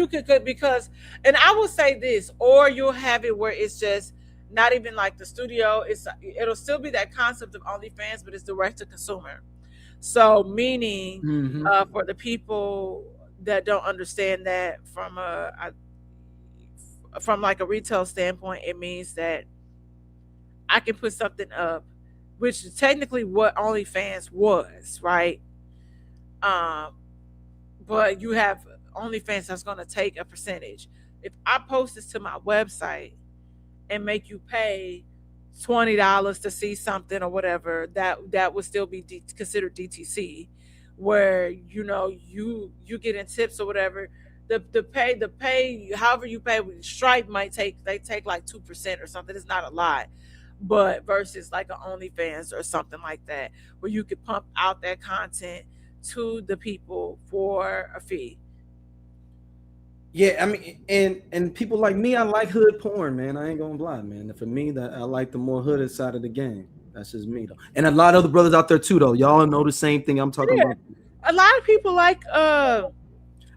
could because, and I will say this, or you'll have it where it's just not even like the studio. It'll still be that concept of OnlyFans, but it's direct to consumer. So meaning for the people that don't understand that from like a retail standpoint, it means that I can put something up, which is technically what OnlyFans was, right? But you have OnlyFans that's going to take a percentage. If I post this to my website and make you pay $20 to see something or whatever, that would still be considered DTC, where you get in tips or whatever. The pay, however you pay with Stripe they take like 2% or something. It's not a lot, but versus like an OnlyFans or something like that, where you could pump out that content to the people for a fee. Yeah, I mean, and people like me, I like hood porn, man. I ain't gonna lie, man. For me, that I like the more hooded side of the game. That's just me, though. And a lot of other brothers out there too, though. Y'all know the same thing I'm talking about. A lot of people like I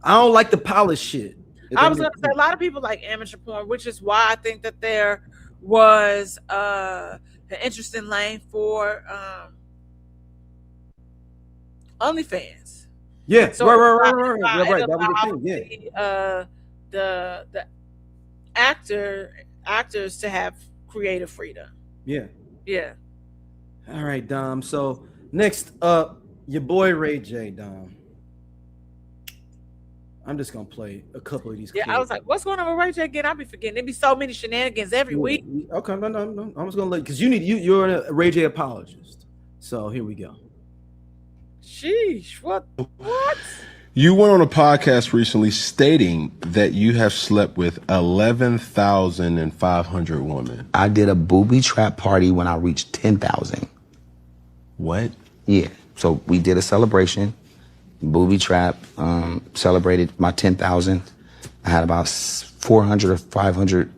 don't like the polished shit. I was gonna say a lot of people like amateur porn, which is why I think that there was an interesting lane for OnlyFans. Yeah, so right. That was the thing. Yeah, the actors to have creative freedom. Yeah. All right, Dom. So next up, your boy Ray J, Dom. I'm just gonna play a couple of these. Yeah, clips. I was like, "What's going on with Ray J again?" I'll be forgetting. There be so many shenanigans every week. Okay, no. I'm just gonna let because you're a Ray J apologist. So here we go. Sheesh, what? You went on a podcast recently stating that you have slept with 11,500 women. I did a booby trap party when I reached 10,000. What? Yeah. So we did a celebration, booby trap, celebrated my 10,000. I had about 400 or 500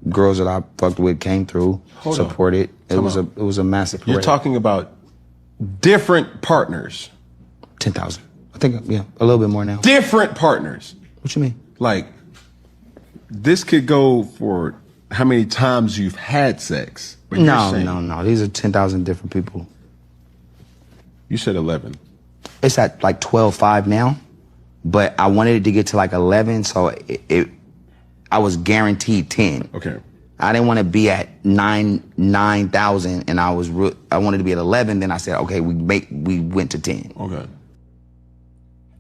girls that I fucked with came through, supported. It was a massive parade. You're talking about different partners. 10,000. I think, yeah, a little bit more now. Different partners. What you mean? Like, this could go for how many times you've had sex. But you're No, saying- no. These are 10,000 different people. You said 11. It's at like 12.5 now, but I wanted it to get to like 11, so I was guaranteed 10. Okay. I didn't want to be at 9,000, and I wanted to be at 11. Then I said, okay, we went to 10. Okay.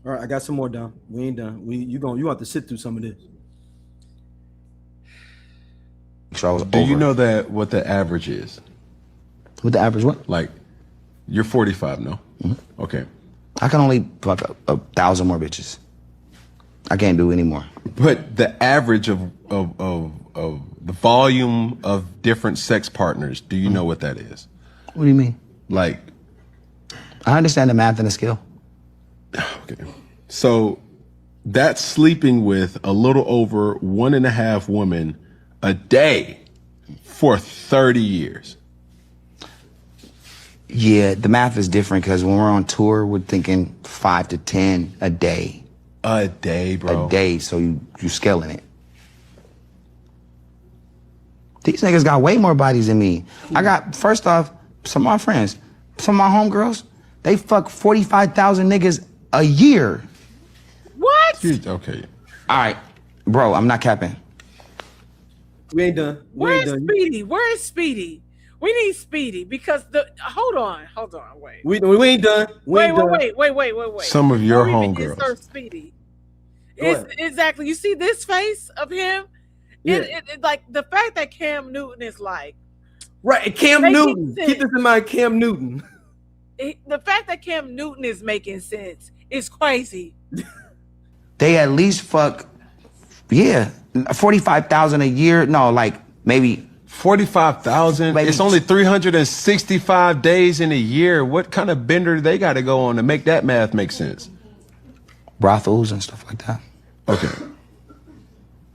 All right, I got some more down. We ain't done. You have to sit through some of this. So I was Do you know that what the average is? What the average what? Like, you're 45, no? Mm-hmm. Okay. I can only fuck 1,000 more bitches. I can't do any more. But the average of the volume of different sex partners, do you know what that is? What do you mean? Like, I understand the math and the skill. okay. So that's sleeping with a little over 1.5 women a day for 30 years. Yeah, the math is different because when we're on tour, we're thinking 5 to 10 a day. A day, bro. A day, so you scaling it. These niggas got way more bodies than me. I got, first off, some of my friends, some of my homegirls, they fuck 45,000 niggas a year. What? Okay. All right, bro, I'm not capping. We ain't done. Where's Speedy? Where is Speedy? We need Speedy because hold on, wait. We ain't done. Wait. Some of your Before we even homegirls. insert Speedy. Go ahead. Exactly. You see this face of him? Yeah. It like the fact that Cam Newton is like Right, Cam making Newton. sense. Keep this in mind, Cam Newton. The fact that Cam Newton is making sense is crazy. They at least fuck, 45,000 a year. No, like maybe 45,000. Maybe- It's only 365 days in a year. What kind of bender they got to go on to make that math make sense? brothels and stuff like that. Okay.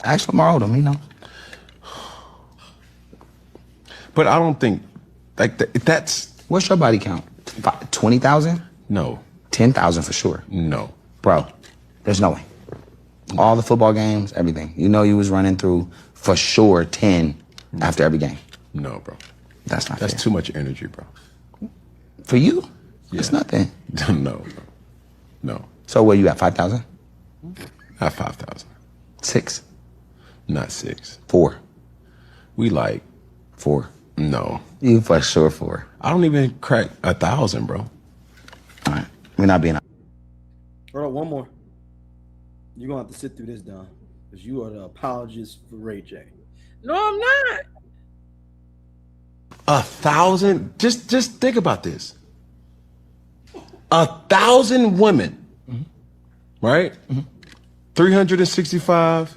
Ask Lamar Odom, you know. But I don't think that's What's your body count? 20,000? no, 10,000 for sure. no. Bro, there's no way. All the football games, everything. You know you was running through for sure 10 after every game. No, bro. That's not That's fair. too much energy, bro. For you? Yeah. It's nothing. No. So where you at, 5,000? Not 5,000. 6? Not 6. 4? We like 4? no. You for sure 4. I don't even crack 1,000, bro. All right. We're not being... Hold on, one more. You're gonna have to sit through this, Don, because you are the apologist for Ray J. No, I'm not. 1,000? Just think about this. 1,000 women, right? 365.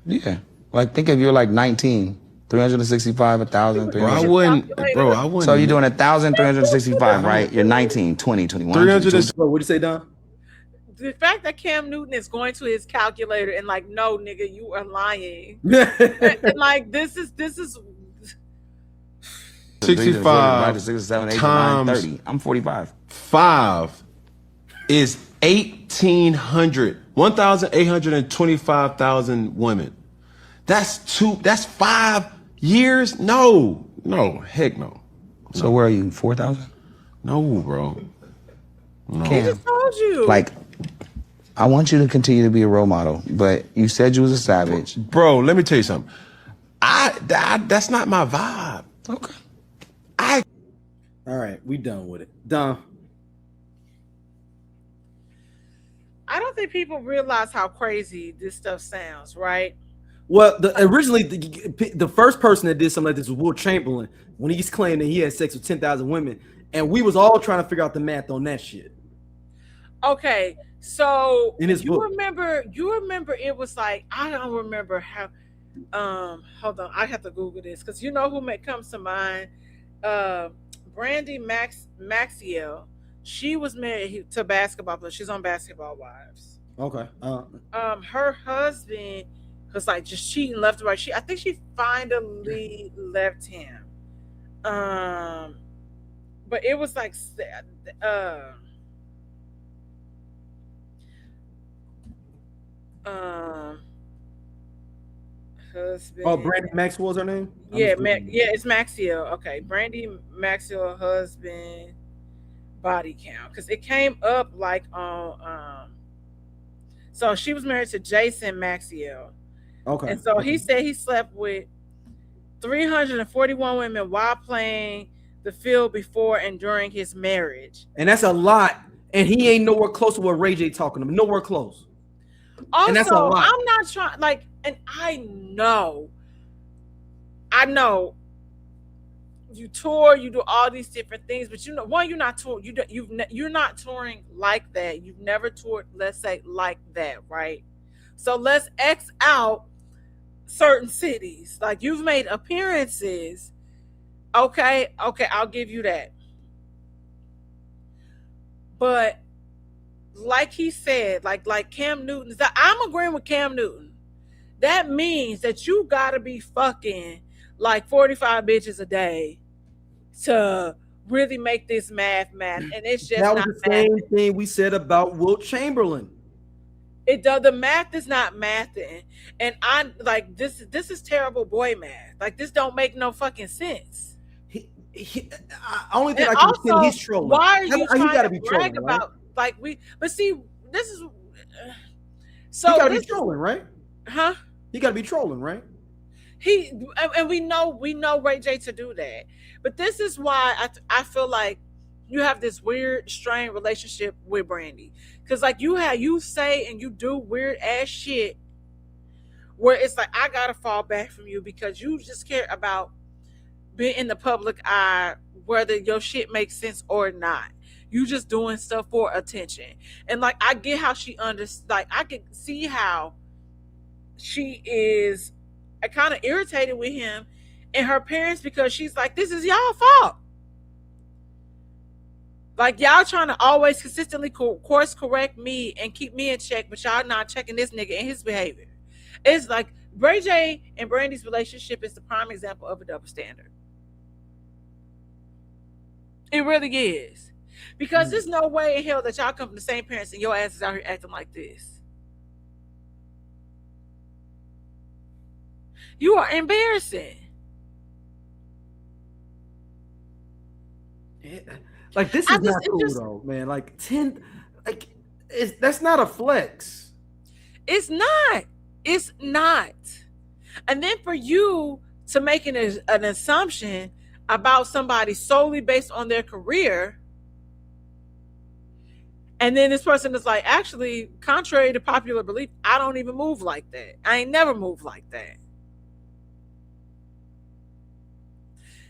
Yeah. Like, think if you're like 19, 365, 1,000, Bro, I 300. wouldn't. So you're doing 1,365, right? You're 19, 20, 21. 300 22. What'd you say, Don? The fact that Cam Newton is going to his calculator and like, no, nigga, you are lying. and like, this is 65 6, 7, 8, 9, times 30. I'm 45. 5 is 1,825,000 women. That's 5 years? No, heck no. So where are you, 4,000? No, bro. No. I just told you. Like, I want you to continue to be a role model, but you said you was a savage. Bro, let me tell you something. That's not my vibe. Okay. All right, we done with it. Don. I don't think people realize how crazy this stuff sounds, right? Well, originally the first person that did something like this was Will Chamberlain when he's claimed that he had sex with 10,000 women, and we was all trying to figure out the math on that shit. Okay, so In his you book. remember it was like, I don't remember how. Hold on, I have to Google this because you know who comes to mind. Brandy Maxiel. She was married to basketball players. She's on Basketball Wives. Okay. Her husband was like just cheating left and right. I think she finally left him. But it was like Um, husband. Oh, Brandy Maxwell's her name. Yeah, yeah, it's Maxiel. Okay, Brandy Maxiel, husband, body count, because it came up like on. So she was married to Jason Maxiel, Okay. and so he said he slept with 341 women while playing the field before and during his marriage. And that's a lot. And he ain't nowhere close to what Ray J talking about. Nowhere close. Also, and that's a lot. I'm not trying like, and I know you tour, you do all these different things, but you know, one, you're not touring, you're not touring like that. You've never toured, let's say, like that, right? So let's X out certain cities. Like, you've made appearances. Okay, I'll give you that. But like he said, like Cam Newton, I'm agreeing with Cam Newton. That means that you gotta be fucking like 45 bitches a day to really make this math, and it's just that was not the same mathing. thing we said about Wilt Chamberlain. It does. The math is not mathing, and I like this. This is terrible boy math. Like, this don't make no fucking sense. Only thing And I can also, understand, he's trolling. why are you trying gotta to be brag trolling, right? about like we? But see, this is so. He gotta be trolling, right? Huh? He gotta be trolling, right? And we know Ray J to do that. But this is why I feel like you have this weird, strained relationship with Brandy, because like you say and you do weird ass shit where it's like, I gotta fall back from you because you just care about being in the public eye, whether your shit makes sense or not. You just doing stuff for attention. And like, I get how she like, I can see how she is kind of irritated with him and her parents, because she's like, this is y'all fault. Like, y'all trying to always consistently course correct me and keep me in check, but y'all not checking this nigga and his behavior. It's like Ray J and Brandy's relationship is the prime example of a double standard. It really is. Because there's no way in hell that y'all come from the same parents and your ass is out here acting like this. You are embarrassing. Yeah. Like, this is not cool though, man. Like, 10, like, that's not a flex. It's not. It's not. And then for you to make an assumption about somebody solely based on their career, and then this person is like, actually, contrary to popular belief, I don't even move like that. I ain't never moved like that.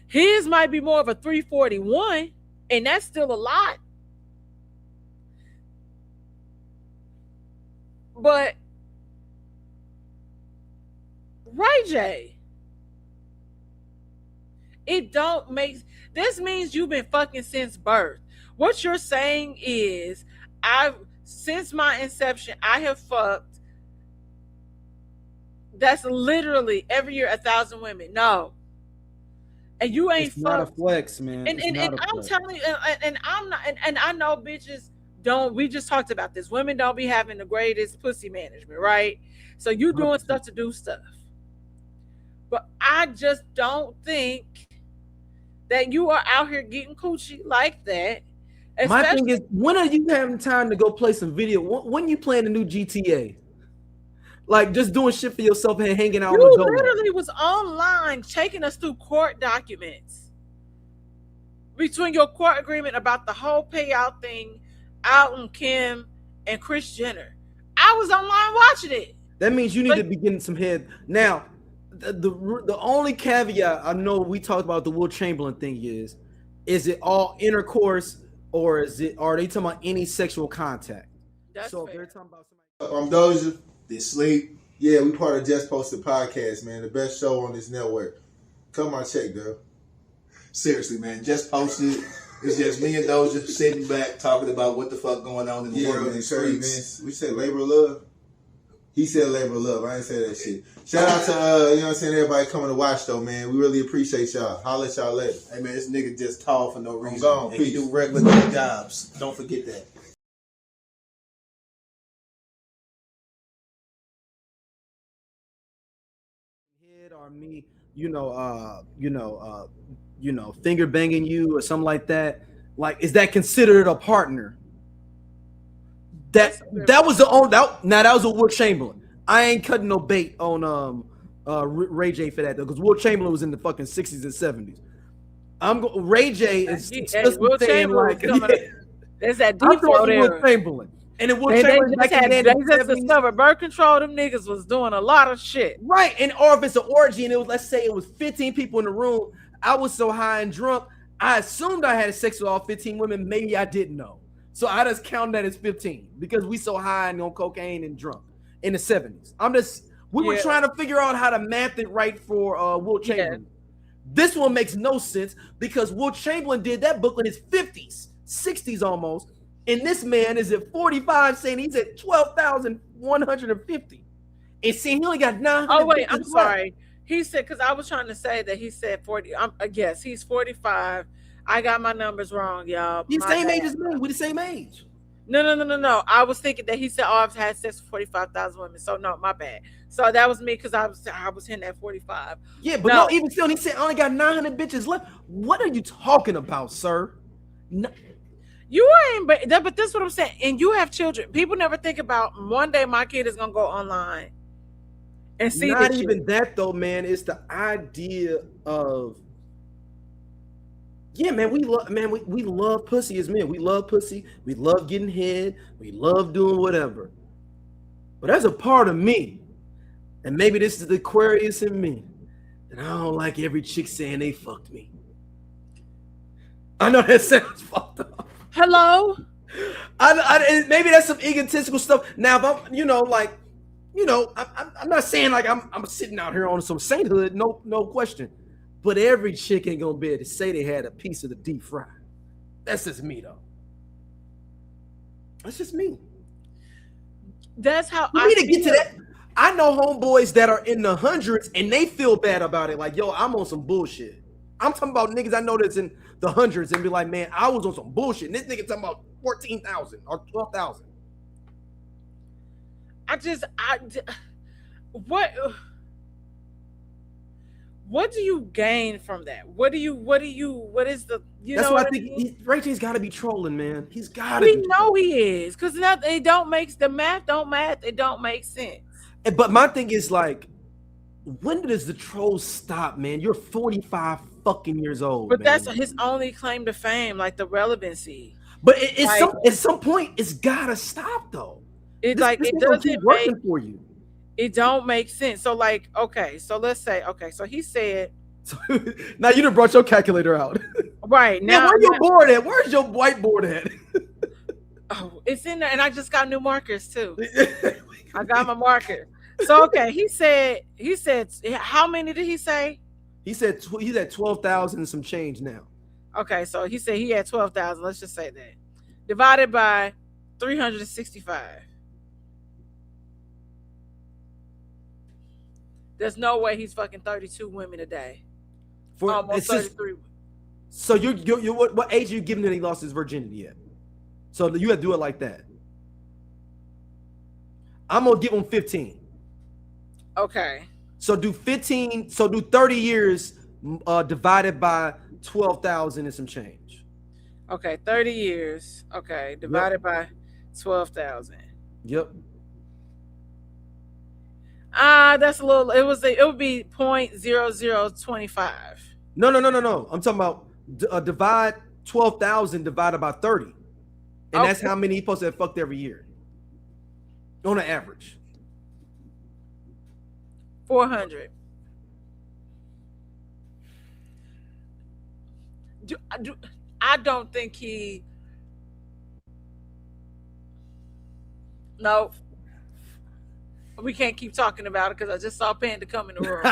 His might be more of a 341, and that's still a lot. But Ray J, it don't make, this means you've been fucking since birth. What you're saying is, since my inception, I have fucked, that's literally every year 1,000 women. No. And you ain't fucked. Not a flex, man. And I'm telling you, and I'm not, and I know bitches don't, we just talked about this. Women don't be having the greatest pussy management, right? So you doing stuff to do stuff. But I just don't think that you are out here getting coochie like that. My thing is, when are you having time to go play some video? When you playing the new GTA? Like, just doing shit for yourself and hanging out. You literally was online taking us through court documents between your court agreement about the whole payout thing, Alton, Kim, and Kris Jenner. I was online watching it. That means you need to be getting some head. Now, the only caveat I know we talked about the Wilt Chamberlain thing is it all intercourse, or are they talking about any sexual contact? That's so fair. If they're talking about somebody. I'm Doja. This Sleep. Yeah, we part of Just Posted Podcast, man. The best show on this network. Come on, check, girl. Seriously, man. Just Posted. It's just me and Doja sitting back talking about what the fuck going on in the world and the streets. We said labor of love. He said labor of love. I ain't say that shit. Shout out to you know what I'm saying, everybody coming to watch though, man. We really appreciate y'all. Holla at y'all later. Hey man, this nigga just tall for no reason. I'm gone. And Peace. he do regular jobs. Don't forget that. or me, finger banging you or something like that, like, is that considered a partner? That was the only that was a Will Chamberlain. I ain't cutting no bait on Ray J for that though, because Will Chamberlain was in the fucking 60s and 70s. Ray J is Will saying like there's that default there. Will Chamberlain. And then Will Chamberlain they just discovered birth control. Them niggas was doing a lot of shit. Right. And or if it's an orgy and it was, let's say it was 15 people in the room, I was so high and drunk, I assumed I had sex with all 15 women. Maybe I didn't know. So I just counted that as 15 because we so high and on cocaine and drunk in the 70s. We were trying to figure out how to math it right for Will Chamberlain. This one makes no sense because Will Chamberlain did that book in his 50s, 60s almost. And this man is at 45 saying he's at 12,150. And saying he only got 900. Oh, wait, I'm sorry. He said, because I was trying to say that he said 40. Yes, he's 45. I got my numbers wrong, y'all. He's the same age as me. We're the same age. No. I was thinking that he said, oh, I've had sex with 45,000 women. So, no, my bad. So that was me because I was hitting at 45. Yeah, but no, even still, he said, I only got 900 bitches left. What are you talking about, sir? No. You ain't, but this is what I'm saying. And you have children. People never think about one day my kid is gonna go online and see. Not even that though, man. It's the idea of, yeah, man. We love pussy as men. We love pussy. We love getting head. We love doing whatever. But there's a part of me, and maybe this is the Aquarius in me, that I don't like every chick saying they fucked me. I know that sounds fucked up. Hello. Maybe that's some egotistical stuff. Now, if I'm, I'm not saying like I'm sitting out here on some sainthood, no question. But every chick ain't gonna be able to say they had a piece of the deep fry. That's just me, though. That's just me. That's how I need to get to that. I know homeboys that are in the hundreds and they feel bad about it. Like, yo, I'm on some bullshit. I'm talking about niggas I know that's in the hundreds and be like, man, I was on some bullshit. And this nigga talking about 14,000 or 12,000. What do you gain from that? What is the, that's know what I what think. I mean? Ray J's got to be trolling, man. He's got to. We know he is, because the math don't it don't make sense. But my thing is like, when does the troll stop, man? You're 45 fucking years old. But man. that's his only claim to fame, like the relevancy. But at some point, it's gotta stop though. It doesn't working for you. It don't make sense. So like, okay, so let's say, so he said. Now you done brought your calculator out. Right now, where's your board at? Where's your whiteboard at? Oh, it's in there, and I just got new markers too. I got my marker. So okay, he said, how many did he say? He said he's at 12,000 and some change now. Okay, so he said he had 12,000. Let's just say that divided by 365. There's no way he's fucking 32 women a day. Almost 33. So you what age are you giving that he lost his virginity at? So you have to do it like that. I'm gonna give him 15. Okay. So do 15. So do 30 years divided by 12,000 and some change. Okay, 30 years. Okay, divided by 12,000. Yep. That's a little. It would be 0.0025. No. I'm talking about divide 12,000 divided by 30, and that's how many he supposed to have fucked every year on an average. 400. I don't think he. No. We can't keep talking about it because I just saw Panda come in the room.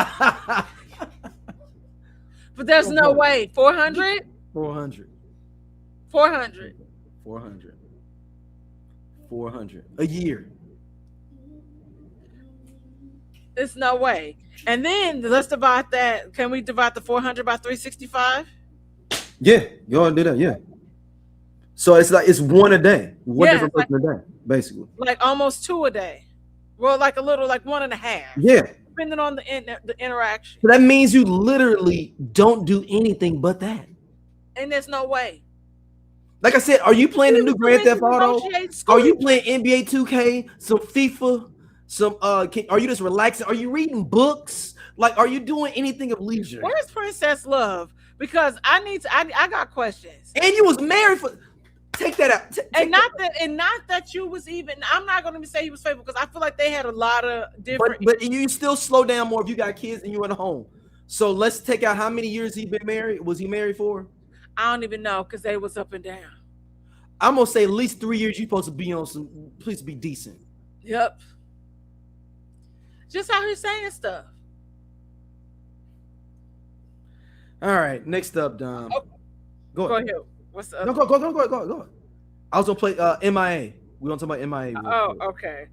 But there's no way. 400? 400. 400. 400. 400 a year. There's no way. And then let's divide that. Can we divide the 400 by 365? Yeah, you want to do that? Yeah. So it's one a day. One different person a day, basically. Like almost 2 a day. Well, like a little, like 1.5. Yeah. depending on the interaction. So that means you literally don't do anything but that. And there's no way. Like I said, are you playing the new Grand Theft Auto? Are you playing NBA 2K, some FIFA, some are you just relaxing? Are you reading books? Like, are you doing anything of leisure? Where's Princess Love? Because I got questions. And you was married for. Take that out. Not that you was even. I'm not going to say he was faithful because I feel like they had a lot of different. But you still slow down more if you got kids and you in a home. So let's take out how many years he been married. Was he married for? I don't even know because they was up and down. I'm gonna say at least 3 years. You supposed to be on some. Please be decent. Yep. Just out here saying stuff. All right. Next up, Dom. Oh, go ahead. What's up? No, go. I was gonna play M.I.A. We gonna talk about M.I.A. Oh, okay.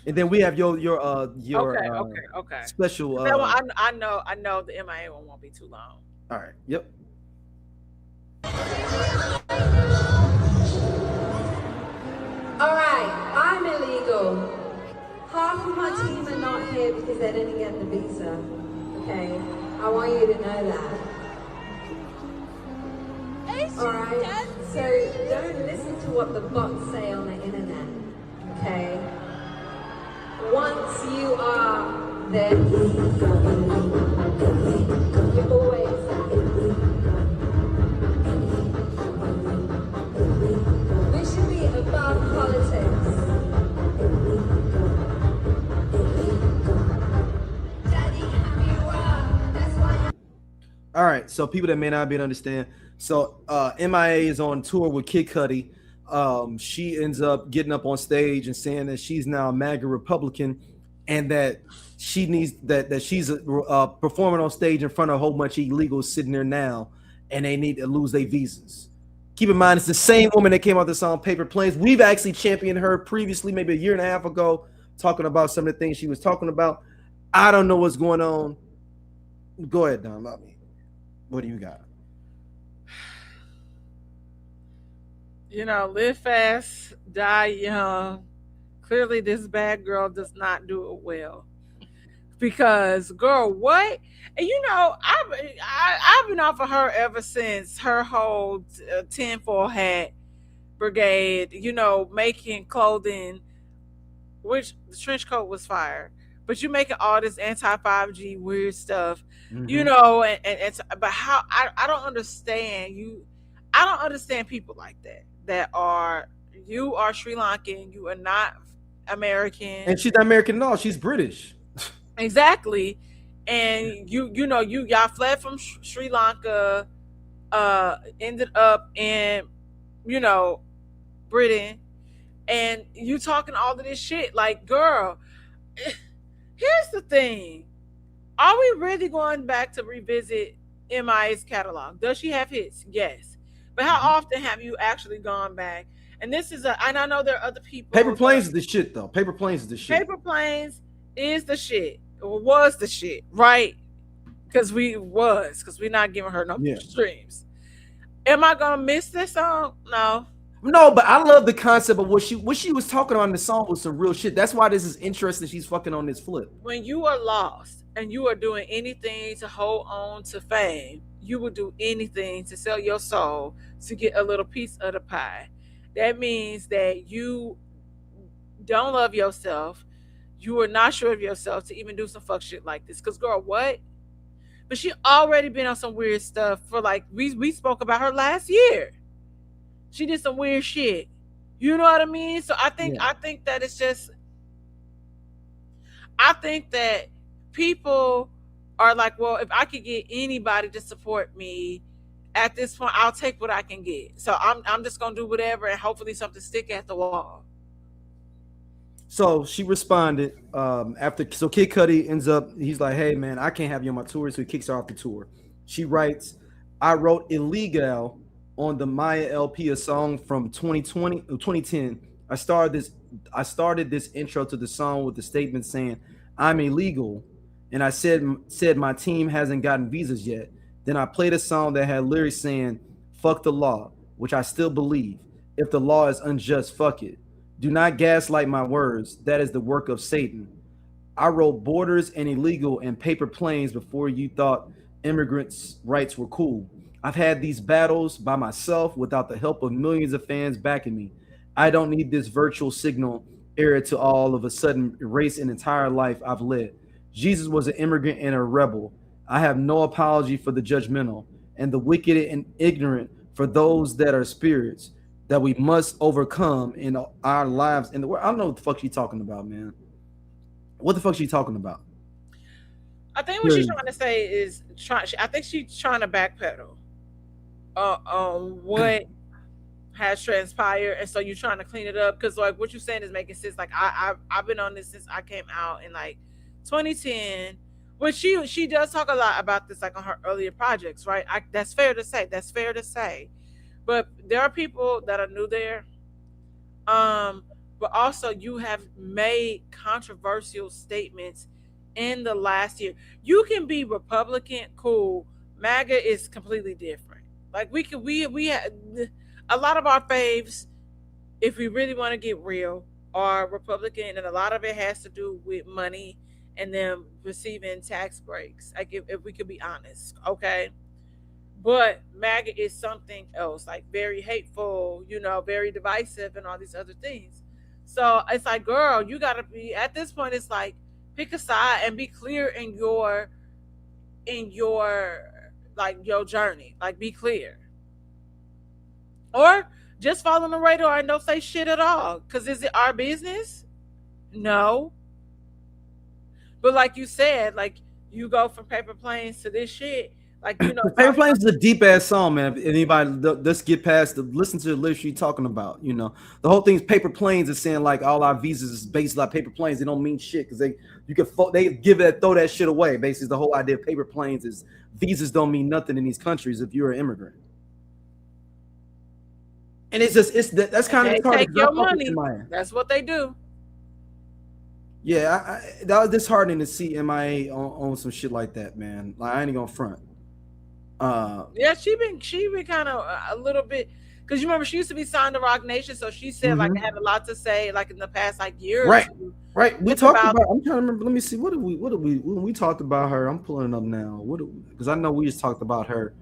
And then we have your okay. special. That one, I know the M.I.A. one won't be too long. All right. Yep. All right, I'm illegal. Half of my team are not here because they didn't get the visa. Okay, I want you to know that. All right, so don't listen to what the bots say on the internet. Okay, once you are there, you always. We should be above politics. All right, so people that may not be able to understand, so M.I.A. is on tour with Kid Cudi. She ends up getting up on stage and saying that she's now a MAGA Republican, and that she needs that she's performing on stage in front of a whole bunch of illegals sitting there now, and they need to lose their visas. Keep in mind, it's the same woman that came out with the song Paper Planes. We've actually championed her previously, maybe a year and a half ago, talking about some of the things she was talking about. I don't know what's going on. Go ahead, Dom. What do you got? You know, live fast, die young. Clearly, this bad girl does not do it well. Because, girl, what? And you know, I've been off of her ever since her whole tinfoil hat brigade. You know, making clothing, which the trench coat was fire. But you making all this anti-5G weird stuff, you know, and but how I don't understand you. I don't understand people like that. You are Sri Lankan, you are not American. And she's not American at all. She's British. Exactly. And y'all fled from Sri Lanka, ended up in, Britain, and you talking all of this shit. Like, girl, here's the thing. Are we really going back to revisit M.I.A.'s catalog? Does she have hits? Yes. But how often have you actually gone back? And this is and I know there are other people. Paper Planes is the shit, though. Paper Planes is the shit. Paper Planes is the shit. Or was the shit, right? Because we're not giving her no streams. Am I gonna miss this song? No, but I love the concept of what she was talking about in the song was some real shit. That's why this is interesting. She's fucking on this flip. When you are lost and you are doing anything to hold on to fame, you will do anything to sell your soul to get a little piece of the pie. That means that you don't love yourself. You are not sure of yourself to even do some fuck shit like this. Because, girl, what? But she already been on some weird stuff for, like, we spoke about her last year. She did some weird shit. You know what I mean? So I think that it's just, I think that people are like, well, if I could get anybody to support me at this point, I'll take what I can get. So I'm just gonna do whatever and hopefully something stick at the wall. So she responded so Kid Cudi ends up, he's like, hey man, I can't have you on my tour, so he kicks her off the tour. She writes, I wrote Illegal on the M.I.A. LP, a song from 2010. I started this intro to the song with the statement saying, I'm illegal. And I said my team hasn't gotten visas yet. Then I played a song that had lyrics saying, fuck the law, which I still believe. If the law is unjust, fuck it. Do not gaslight my words. That is the work of Satan. I wrote borders and illegal and paper planes before you thought immigrants' rights were cool. I've had these battles by myself without the help of millions of fans backing me. I don't need this virtual signal era to all of a sudden erase an entire life I've led. Jesus was an immigrant and a rebel. I have no apology for the judgmental and the wicked and ignorant for those that are spirits that we must overcome in our lives in the world. I don't know what the fuck she's talking about, man. What the fuck she talking about? I think what she's trying to say is I think she's trying to backpedal on what has transpired, and so you're trying to clean it up because like what you're saying is making sense. Like I've been on this since I came out in like 2010, which she does talk a lot about this like on her earlier projects, right? That's fair to say. That's fair to say. But there are people that are new there. But also you have made controversial statements in the last year. You can be Republican, cool. MAGA is completely different. Like we have a lot of our faves, if we really want to get real, are Republican, and a lot of it has to do with money and them receiving tax breaks. Like if we could be honest, okay. But MAGA is something else, like very hateful, very divisive and all these other things. So it's like, girl, you gotta be at this point. It's like pick a side and be clear in your like your journey. Like be clear, or just follow the radar and don't say shit at all. Cause is it our business? No. But like you said, like you go from paper planes to this shit. Like Paper Planes is a deep ass song, man. If anybody let's get past listen to the lyrics you're talking about. The whole thing's paper planes is saying like all our visas is based like paper planes. They don't mean shit because they throw that shit away. Basically, the whole idea of paper planes is visas don't mean nothing in these countries if you're an immigrant. And that's kind of they take your money. That's what they do. Yeah, that was disheartening to see M.I.A. on some shit like that, man. Like I ain't gonna front. Yeah, she been kind of a little bit because you remember she used to be signed to Rock Nation, so she said like I had a lot to say like in the past like year or two. Right. We talked about. I'm trying to remember. Let me see. What did we when we talked about her? I'm pulling it up now. Because I know we just talked about her.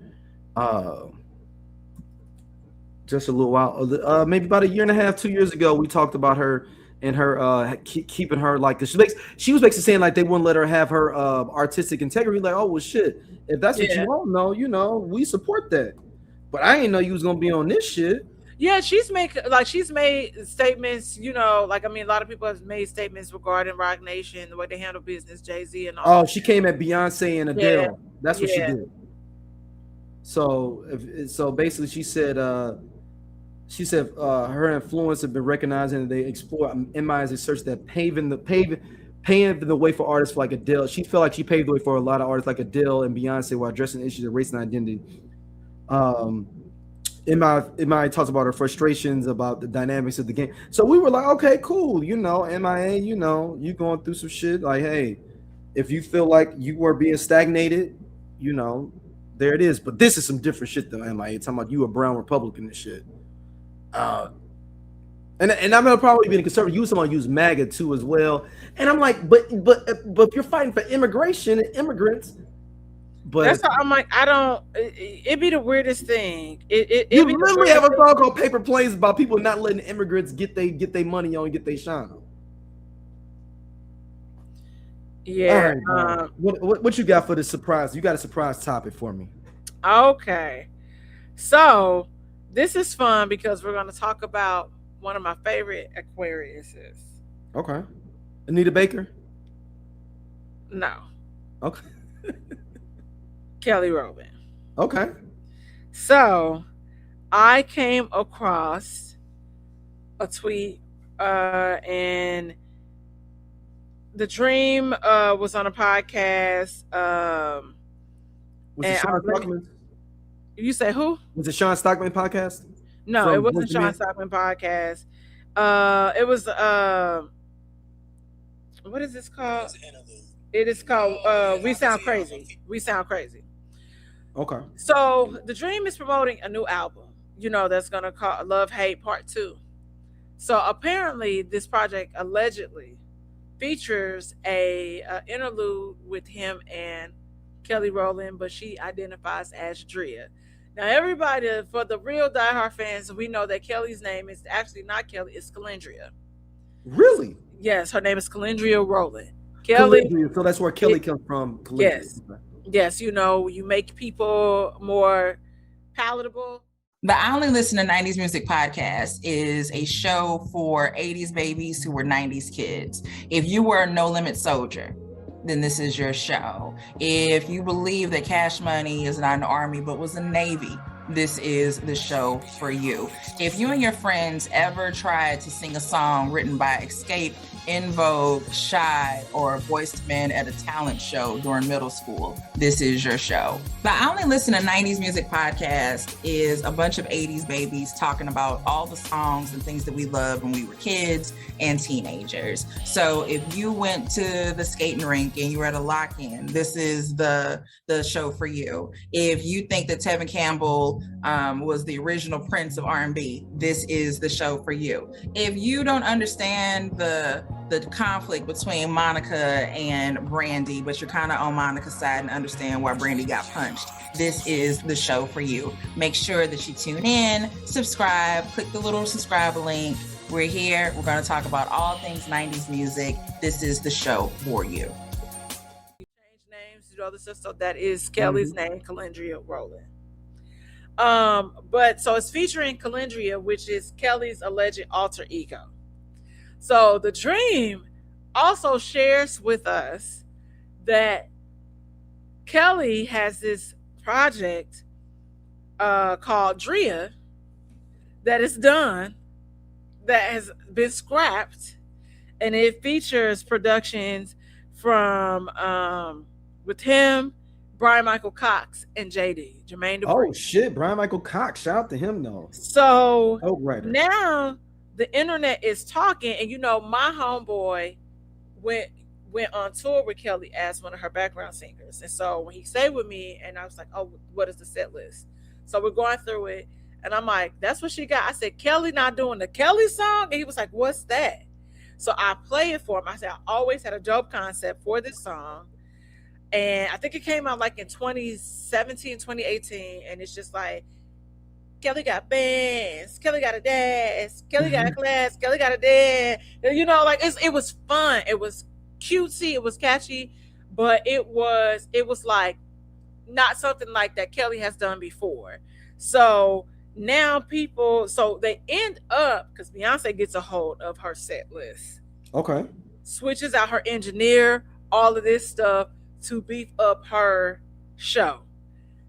Just a little while. Maybe about a year and a half, 2 years ago, we talked about her and her keeping her like she was basically saying like they wouldn't let her have her artistic integrity. Like, oh well, shit. If that's what you want, no, we support that. But I didn't know you was gonna be on this shit. Yeah, she's made statements. Like I mean, a lot of people have made statements regarding Rock Nation, the way they handle business, Jay-Z and all. Oh, she came at Beyonce and Adele. Yeah. That's what she did. So basically, she said her influence have been recognized and they explore M.I.A. as a search that paving the way for artists like Adele. She felt like she paved the way for a lot of artists like Adele and Beyonce while addressing issues of race and identity. M.I.A. talks about her frustrations about the dynamics of the game. So we were like, okay, cool. M.I.A., you going through some shit. Like, hey, if you feel like you were being stagnated, there it is. But this is some different shit than M.I.A. talking about you a brown Republican and shit. And I'm gonna probably be a conservative. You someone use MAGA too as well. And I'm like, but if you're fighting for immigration and immigrants, but that's how I'm like, I don't. It'd be the weirdest thing. You literally have a song called "Paper Planes" about people not letting immigrants get their money on, get their shine on. Yeah. Right, what you got for the surprise? You got a surprise topic for me? Okay. So this is fun because we're going to talk about one of my favorite Aquariuses. Okay. Anita Baker? No. Okay. Kelly Rowland. Okay. So I came across a tweet and the Dream was on a podcast. Was it Sean Stockman? You say who? Was it Sean Stockman podcast? No, it wasn't Sean Stockman podcast. It was what is this called? It is called We Sound Crazy. We Sound Crazy. Okay. So the Dream is promoting a new album, that's gonna call Love Hate Part 2. So apparently this project allegedly features a interlude with him and Kelly Rowland, but she identifies as Drea. Now, everybody, for the real diehard fans, we know that Kelly's name is actually not Kelly; it's Calendria. Really? Yes, her name is Calendria Rowland. Kelly. Calendria, so that's where Kelly comes from. Calendria. Yes, yes. You know, you make people more palatable. The I Only Listen to 90s Music podcast is a show for 80s babies who were 90s kids. If you were a No Limit soldier, then this is your show. If you believe that Cash Money is not an army but was a Navy, this is the show for you. If you and your friends ever tried to sing a song written by Escape, In Vogue, Shy, or Boyz II Men at a talent show during middle school, this is your show. The I Only Listen to 90s Music podcast is a bunch of 80s babies talking about all the songs and things that we loved when we were kids and teenagers. So if you went to the skating rink and you were at a lock-in, this is the show for you. If you think that Tevin Campbell was the original Prince of R&B, this is the show for you. If you don't understand the conflict between Monica and Brandy, but you're kind of on Monica's side and understand why Brandy got punched, this is the show for you. Make sure that you tune in, subscribe, click the little subscribe link. We're here. We're going to talk about all things 90s music. This is the show for you. Change names, you know, so that is Kelly's name, Calendria Rowland. But so it's featuring Calendria, which is Kelly's alleged alter ego. So the Dream also shares with us that Kelly has this project called Drea that is done, that has been scrapped, and it features productions from with him, Brian Michael Cox, and JD, Jermaine Dupri. Oh shit, Brian Michael Cox, shout out to him though. So right. Now the internet is talking, and you know, my homeboy went on tour with Kelly as one of her background singers. And so when he stayed with me, and I was like, oh, what is the set list? So we're going through it, and I'm like, that's what she got. I said, Kelly not doing the Kelly song? And he was like, what's that? So I play it for him. I said, I always had a dope concept for this song. And I think it came out like in 2017, 2018. And it's just like, Kelly got bands, Kelly got a dance, Kelly got a class, Kelly got a dance. You know, like it was fun. It was cutesy, it was catchy, but it was like not something like that Kelly has done before. So now people, so they end up, because Beyonce gets a hold of her set list. Okay. Switches out her engineer, all of this stuff to beef up her show.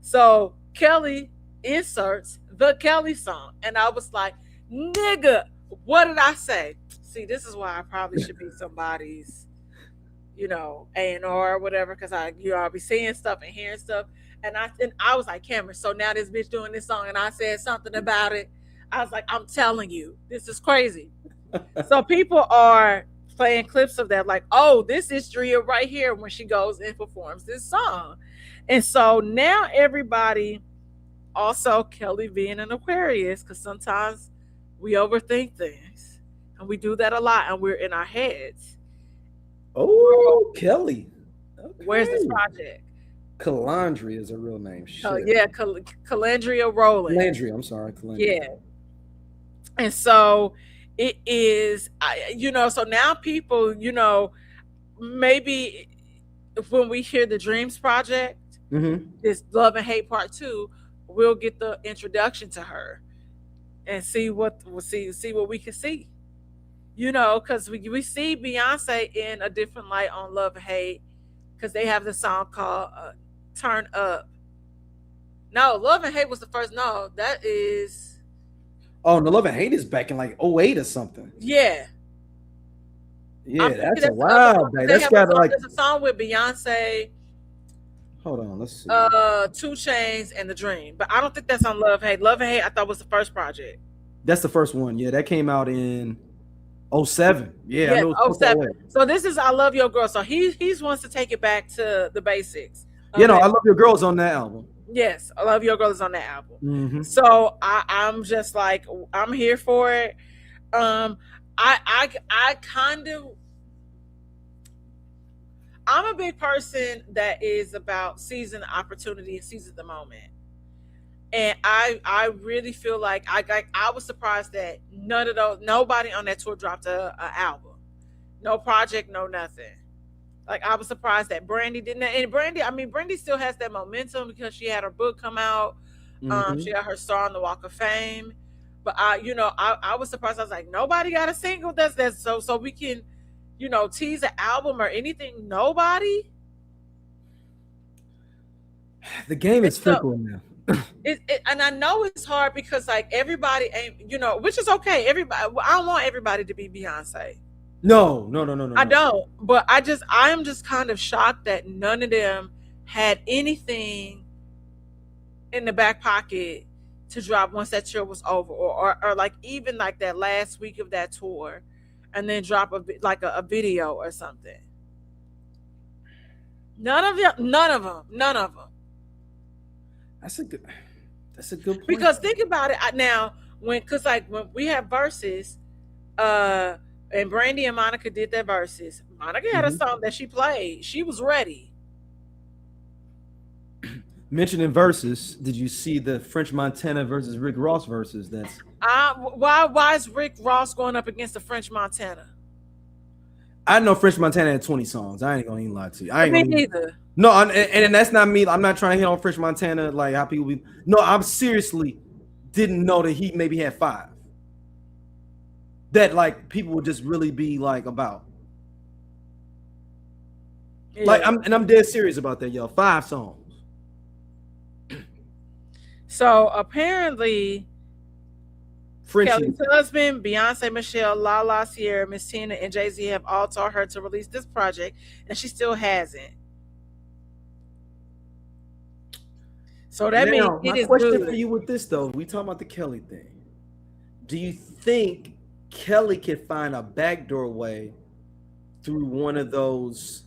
So Kelly inserts the Kelly song. And I was like, nigga, what did I say? See, this is why I probably should be somebody's, you know, A&R or whatever, because I'll be seeing stuff and hearing stuff. And I was like, Cameron, so now this bitch doing this song, and I said something about it. I was like, I'm telling you, this is crazy. So people are playing clips of that, like, oh, this is Drea right here when she goes and performs this song. And so now everybody, also Kelly being an Aquarius, because sometimes we overthink things, and we do that a lot, and we're in our heads. Oh, Kelly. Okay. Where's this project? Calandria is her real name. Shit. Yeah, Calendria Rowland. Calandria, I'm sorry. Calandria. Yeah. And so it is, you know, so now people, you know, maybe when we hear the Dreams project, this Love and Hate Part 2, we'll get the introduction to her and see what we can see, you know, because we see Beyonce in a different light on Love and Hate, because they have the song called Turn Up. No, Love and Hate was the first. No, that is. Oh, no, Love and Hate is back in like 2008 or something. Yeah. Yeah, that's a while back. That's got like. There's a song with Beyonce. Hold on, let's see. 2 Chainz and The Dream, but I don't think that's on Love Hate. Love and Hate, I thought was the first project. That's the first one. Yeah, that came out in 2007. Yeah, I know 2007. So this is I Love Your Girl. So he's wants to take it back to the basics. You know, I Love Your Girl's on that album. Yes, I Love Your Girl is on that album. So I'm just like, I'm here for it. I kind of I'm a big person that is about seizing the opportunity and seizing the moment. And I really feel like I was surprised that nobody on that tour dropped a album, no project, no nothing. Like I was surprised that Brandy didn't. And Brandy still has that momentum because she had her book come out. She got her star on the Walk of Fame. But I was surprised. I was like, nobody got a single that's so we can, tease an album or anything. Nobody. The game is fickle now. And I know it's hard because like everybody ain't, which is okay. Everybody, I don't want everybody to be Beyonce. No. I don't. But I am just kind of shocked that none of them had anything in the back pocket to drop once that tour was over, or like even like that last week of that tour, and then drop a video or something. None of them. That's a good point. Because think about it now, when we have verses, and Brandy and Monica did their verses. Monica had a song that she played. She was ready. Mentioning verses, did you see the French Montana versus Rick Ross verses? That's why is Rick Ross going up against the French Montana? I know French Montana had 20 songs. I ain't gonna even lie to you. I ain't me neither. No, and that's not me. I'm not trying to hit on French Montana like how people be. No, I'm seriously didn't know that he maybe had 5. That like people would just really be like about. Yeah. Like I'm dead serious about that, y'all. 5 songs. So apparently, Frenchie. Kelly's husband, Beyonce, Michelle, Lala, Sierra, Miss Tina, and Jay-Z have all told her to release this project, and she still hasn't. So that means it is good. My question for you with this though, we talking about the Kelly thing. Do you think Kelly can find a backdoor way through one of those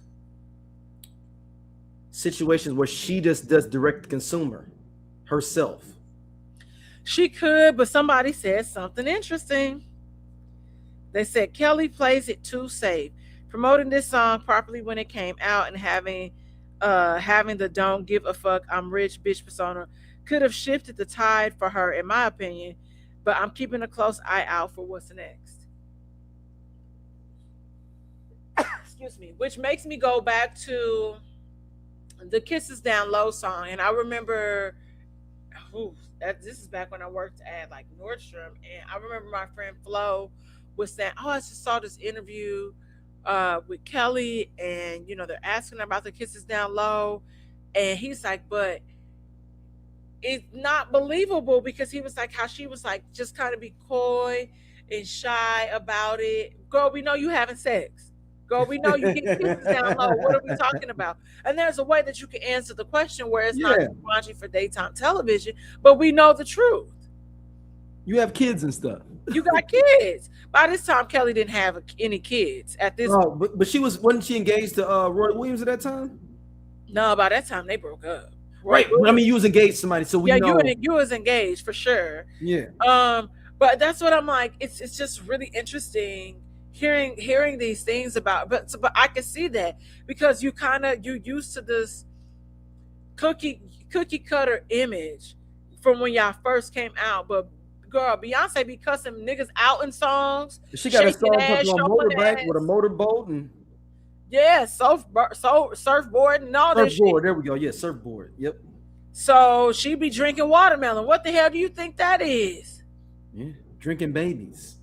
situations where she just does direct to consumer herself? She could, but somebody said something interesting. They said Kelly plays it too safe, promoting this song properly when it came out and having the don't give a fuck I'm rich bitch persona could have shifted the tide for her, in my opinion. But I'm keeping a close eye out for what's next. Excuse me. Which makes me go back to the Kisses Down Low song. And I remember, this is back when I worked at like Nordstrom. And I remember my friend Flo was saying, I just saw this interview with Kelly. And, they're asking about the Kisses Down Low. And he's like, but it's not believable because he was like how she was like just kind of be coy and shy about it. Girl, we know you having sex. Girl, we know you get kisses down low. What are we talking about? And there's a way that you can answer the question where it's not raunchy for daytime television, but we know the truth. You have kids and stuff. You got kids. By this time, Kelly didn't have any kids at this point. But wasn't she engaged to Roy Williams at that time? No, by that time they broke up. Right. I mean, you was engaged to somebody, so we know. Yeah, you was engaged for sure. Yeah. But that's what I'm like. It's just really interesting hearing these things about. But I can see that because you used to this cookie cutter image from when y'all first came out. But girl, Beyonce be cussing niggas out in songs. She got a song on motorbike with a motorboat and. Yeah, surfboard and all that shit. Surfboard, there we go. Yeah, surfboard. Yep. So she be drinking watermelon. What the hell do you think that is? Yeah, drinking babies.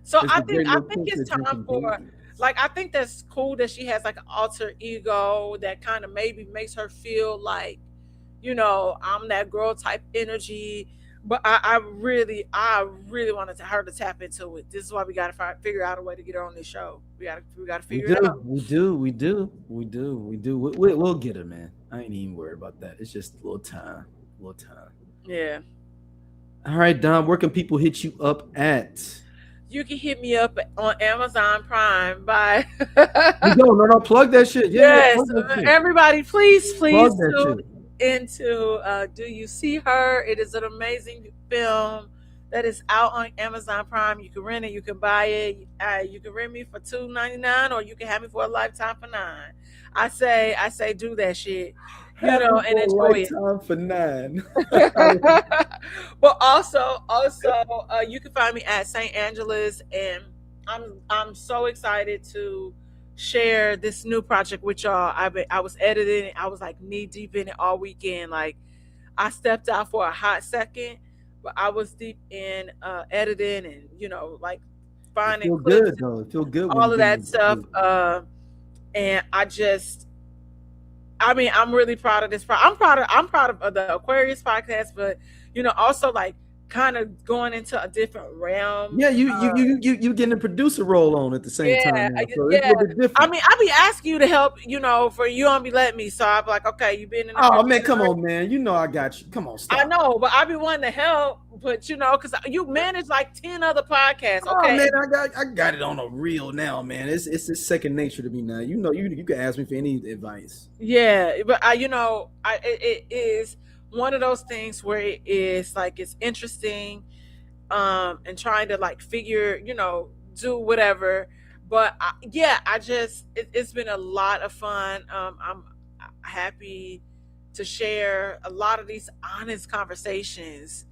So I think it's time for I think that's cool that she has like an alter ego that kind of maybe makes her feel like, I'm that girl type energy. But I really wanted her to tap into it. This is why we got to figure out a way to get her on this show. We got to figure it out. We do. We'll get her, man. I ain't even worried about that. It's just a little time. Yeah. All right, Dom. Where can people hit you up at? You can hit me up on Amazon Prime by. No, plug that shit. Yeah, yes, everybody, please tune into Do You See Her? It is an amazing film that is out on Amazon Prime. You can rent it, you can buy it. You can rent me for $2.99, or you can have me for a lifetime for $9. I say do that shit, Have and me for a enjoy it. lifetime for $9. But also, you can find me at St. Angela's, and I'm so excited to share this new project with y'all. I was editing it. I was like knee deep in it all weekend. Like, I stepped out for a hot second, but I was deep in editing and like finding Feel clips, good though. It feel good. all of that stuff. And I'm really proud of this. I'm proud of the Aquarius podcast, but also like kind of going into a different realm. Yeah, you getting a producer role on at the same time now, so it's a little bit different. I mean, I be asking you to help, for you don't be letting me, so I be like, okay, you been in. Oh man, come on, man, I got you. Come on, stop. I know, but I be wanting to help, but because you manage like 10 other podcasts. Okay, oh man, I got it on a reel now, man. It's second nature to me now. You can ask me for any advice. Yeah, but it is one of those things where it is like it's interesting, and trying to like figure, do whatever. But it's been a lot of fun. I'm happy to share a lot of these honest conversations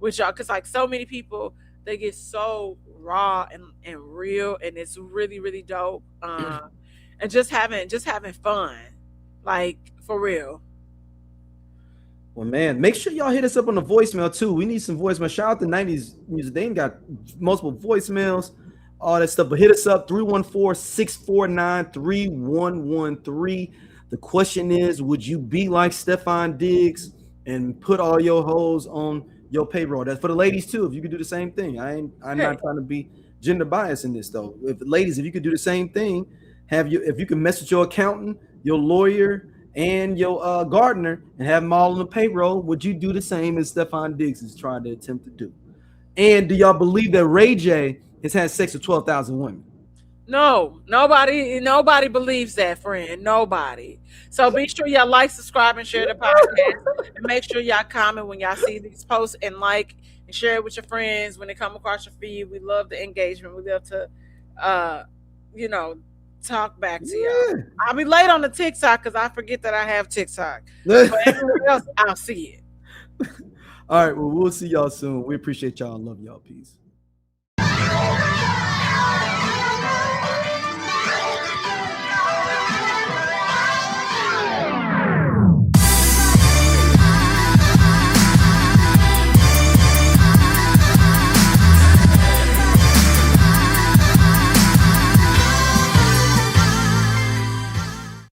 with y'all, because like so many people, they get so raw and real, and it's really, really dope. And just having fun, like for real. Well, man, make sure y'all hit us up on the voicemail too. We need some voicemail. Shout out to 90s Music. They ain't got multiple voicemails, all that stuff. But hit us up 314-649-3113. The question is, would you be like Stefon Diggs and put all your hoes on your payroll? That's for the ladies too. If you could do the same thing. I'm not trying to be gender biased in this though. If you could do the same thing, if you can message your accountant, your lawyer, and your gardener, and have them all on the payroll, would you do the same as Stefon Diggs is trying to attempt to do? And do y'all believe that Ray J has had sex with 12,000 women? No, nobody believes that, friend. Nobody. So be sure y'all like, subscribe, and share the podcast. And make sure y'all comment when y'all see these posts, and like and share it with your friends when they come across your feed. We love the engagement. We love to talk back to y'all. I'll be late on the TikTok because I forget that I have TikTok. But everywhere else, I'll see it. All right, well, we'll see y'all soon. We appreciate y'all. Love y'all. Peace.